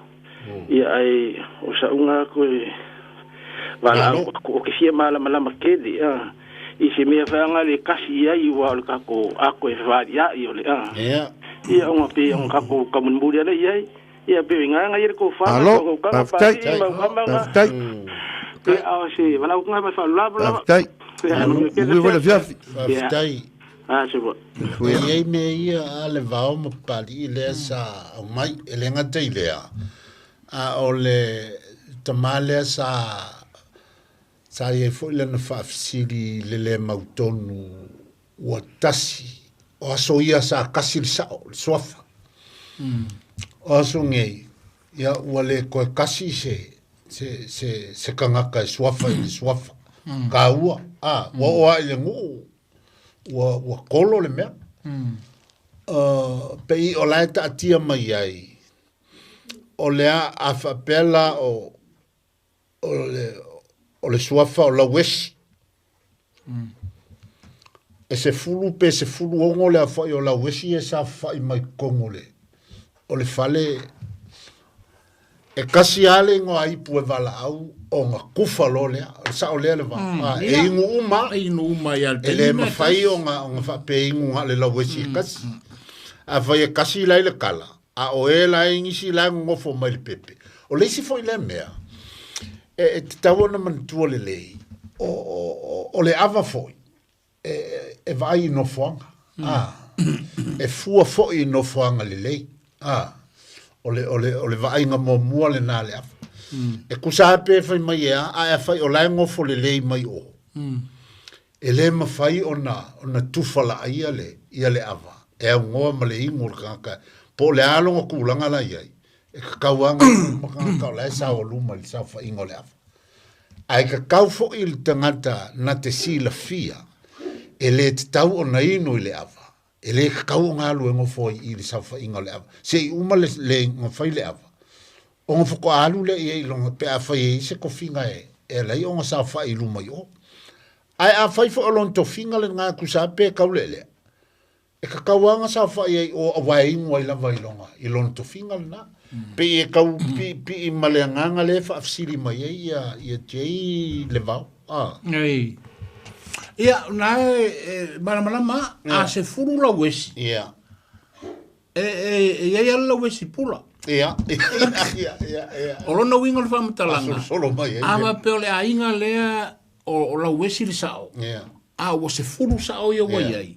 ia ai o sa unga ko va o ke sia mala makedi i se me fanga le kasi ia i wa ka ko ako e va ia i ole ia o pe on ka ko ka mun buri ale ia pe nga ia ko fa ko ka pa tai pe a se wala ko nga fa la tai we wala fiafi tai se bo ia me ia ale va mo pali le sa mai elenga te lea a ole tamale sa ye foi le na fafsiri le mautonu o tasi o so ia sa kasir sa sofa o so ngei ia wale ko kasi se kangaka sofa ka ua wa ile ngu wa kolo le me pe o la ta tia mai ai o le a fa pela o le suafa o la wesi. E se fulu ongo le a fai o la wesi e sa fai mai kongo le. O le fale e kasi ale ingo aipu e wala au o nga kufa lo lea. Sa o lea le wa. E ingo uma. E ingo uma i al e le mawhai o nga fa pe ingo nga le la wesi e kasi. A fai e kasi lai le kala. A o e la ingisi lai ngofo mai le pepe. O le si foi le mea. E te tawana mantua le lei, o le ava foi, e vai no fuanga, e fua foi no fuanga le lei, o le vai nga mua le nā le ava. E kusa ape fai mai ea, a fai o lai ngofo le lei mai o. E le ma fai o na tufala ia le ava, e au ngoa ma le ingo le kaka, po le alonga kulanga la iai. E kakauanga makakau lai sa o luma li sa fa ingo le afa. Ai kakau fo il tangata na te si la fia, e le te tau o na ino i le afa. E le kakau ngā luengo fo i li sa fa ingo le afa. Se i uma le ngā fai le afa. O ngā foko alu le i longa pe a fai e se ko finga e lai o ngā sa fa i luma i o. Ai a fai fo alon to finga le ngā kusa pe kau le le. E kakauanga sa fa i o awai ingo i lava i longa. I lon to finga le na. Pe e kau pi i maleanganga le fa afsiri mai ia tei le vau. Ei. Ia, na malama a se furu la wesi. Ia. Ia ia la wesi pula. Ia. O lona winga le whamatalanga. Solo mai. Ama peo le a inga lea o la wesi le sao. Ia. A o se furu sao ia wai ai.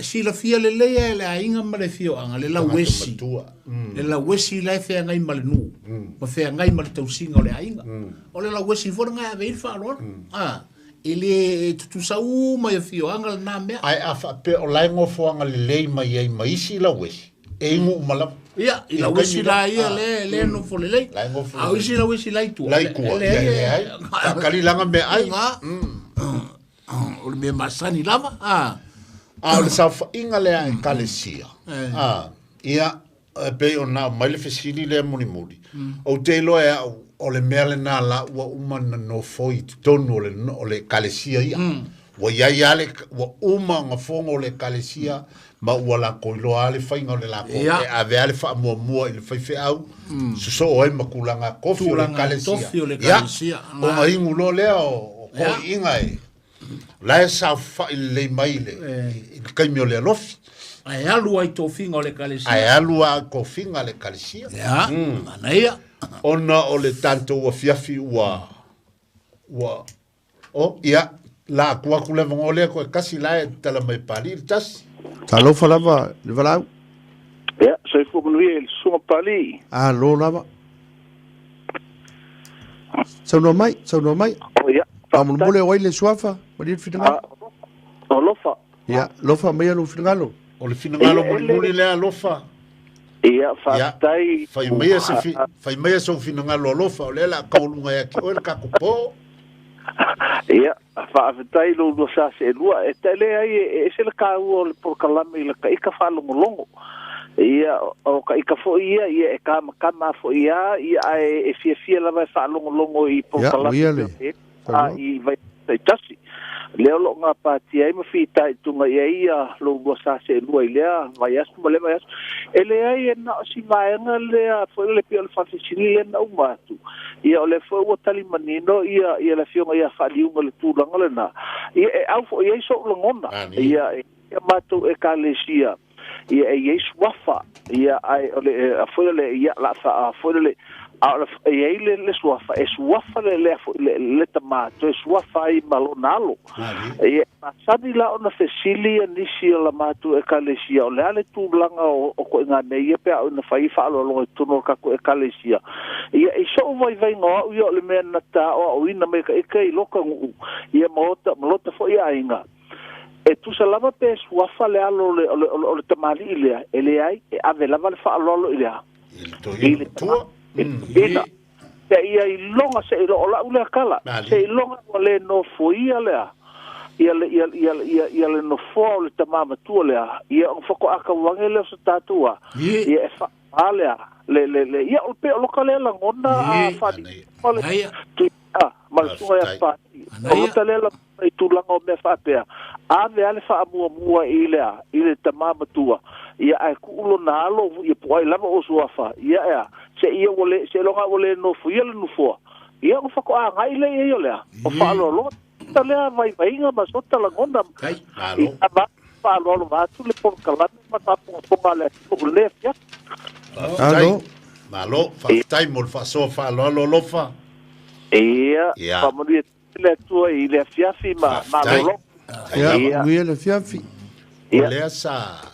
si la fia le lea le ainga ma le fio anga le la wesi le la wesi la fe ngai ma le nu ma fe ngai ma le tausinga o le ainga o le la wesi for ngai ve fa lo ele tu sa ma ia fio anga na me ai afa pe o lai ngo fo anga le mai si la wesi e ngu mala ia ila wesi la ia le no fo le a wesi la wesi la tu le kali langa me ai o le me masani lava o le sa inga le ai kalesia ia pe ona mai le fesili le moni o te lo e o le mele na la wa umana no foi tonu o le kalesia ia wa ia le wa uma nga fongo le kalesia ma wala ko lo ale fainga le la ko e ave ale fa mo il fa fe au so o e makulanga kofi o le kalesia o mai ngulo le o ko inga e la sa fa le mai le kai mi le lof ai alu ai to finga o le kalesia ai alu a ko finga le kalesia anaia ona o le tanto wa fiafi wa o ia la kwa kule mongole ko kasi la tala mai pali tas talo falava le valau ya sei fu manu el so pali lo lava sono mai o ya vamos mole oi le suafa mari finanga o lofa ya lofa mai lo finangalo o le finangalo muli le lofa ia fatai fai mai so finangalo lofa o le la kaulunga ya ki o le kakupo ia fatai lo sa se lua e tele ai e se le kau o por kalame le kai ka fa longo ia o kai ka fo ia e kama fo ia e fia la vai fa longo i por kalame i vai tasi leo lo nga pati ai ma fita tunga ia lo sa se lua ia vai as mo le vai as ele ai na si vai nga le fo le pio fa sini le na umatu ia ole fo o tali manino ia la fionga ia fa liunga le tulanga le na ia au fo ia so longona ia mato e kalesia ia yesu wafa ia ai ole fo le ia la fa fo le ia le suafa e suafa le tamato e suafa i malonalo ia masani la ona fesili nisi la matu e kalesia o le ale tulanga o ko nga nei pe ona fai fa lo tuno ka ko e kalesia ia i so vai ngo ia le mena ta o ina me ka e loka ngu ia mota fo ia inga e tu se lava pe suafa le alo le tamali ile ele ai e ave lava le fa lo ile il to ina te ia i longa se ilo ola ule kala se longa le no foia le ia le no fo le tamama tu le ia o foko aka wangele so tatua ia fa ale le ia o pe lo kale la ngona a fa tu ma so ia fa o tale la tu la ngo me fa pe a ve ale fa mua ile tamama tua ia ai ku lo nalo ia poi lava o suafa ia se ia wole se longa wole no fuia le no fo ia o fa ko a ngai le ia le o fa lo tale vai nga ma sota la ngona ai alo fa lo va tu le por kala ma ta po le le fia malo fa tai mol fa so fa lo fa ia fa mo le tu ile fia fi ma lo ia le fia fi ia sa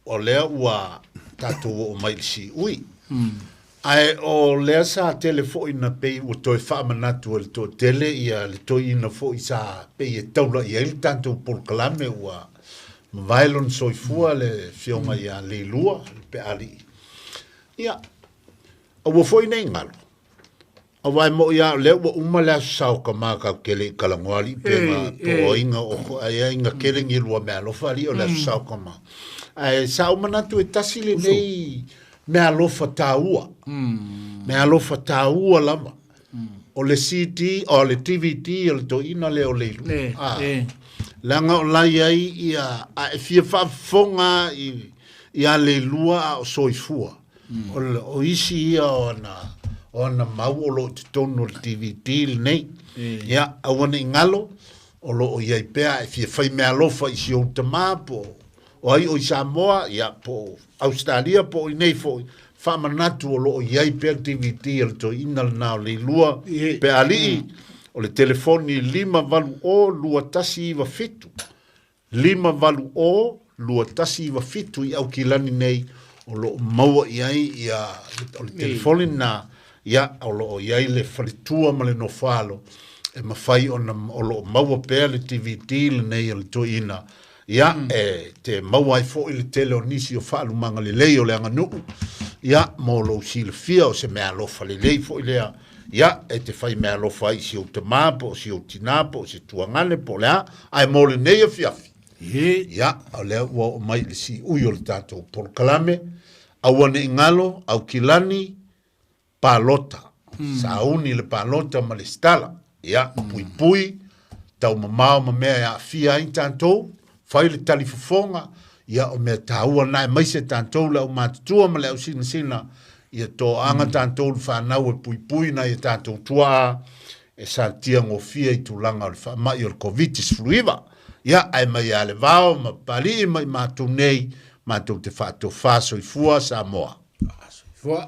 o lea ua tatou o mai si ui ai o lea sa telefoni na pei ua toe whaamanatu le to tele ia le toi ina fo i sa pei e taula i ele tantou polkalame ua vailon soifua le fionga ia le lua pe ali ia a ua fo i nei ngalo a vai mo ia le ua uma le asau ka maka kele kalangoali pe ma po inga o ia inga kele ngi lua mea lofa ali o le asau ka maka ai sa manatu e tasile nei me alofa taua me alofa taua lama o le CD o le DVD o le to ina le o le langa o lai ai ia a fia fa fonga ia le lua o soifua o isi ia ona mau o lo tono le DVD nei ia a wana ingalo o lo o ia pea e fia fai me alofa isi o tamapo o ai o Samoa ia po Australia po nei fo fa manatu o lo ia per TV el to inal na le lua pe ali o le telefoni 5 valu o lua tasi va fitu lima valu o lua tasi wa fitu I au kilani nei o lo maua iai ia o le telefoni na ia o lo iai le falitua ma le nofalo e mawhai o lo maua pēr le TVT le nei o le toina ia te maua ai fo I le tele o nisi o whaalu manga le lei o le anga nuku ia mo lo si le fia o se mea lofa le lei fo I lea ia te whai mea lofa I si o te mapo o si o tinapo o si tuangane po lea ai mo le nei o fiafi ia o lea ua o mai le si ui o le tātou polokalame awane ingalo au kilani palota sauni le palota ma le stala ia pui pui tau mamao ma mea ia fia I tātou fai le tali fofonga ia o mea taua na mai se tātou la o matutua ma le au sina sina ia to anga tātou le whanau e pui pui na ia tātou tua e sa tia ngofia I tulanga le whamai o le COVID-19 fluiva ia ai mai ale vao ma pali mai mātou nei mātou te whātou whāsoi fua sa moa. Fua.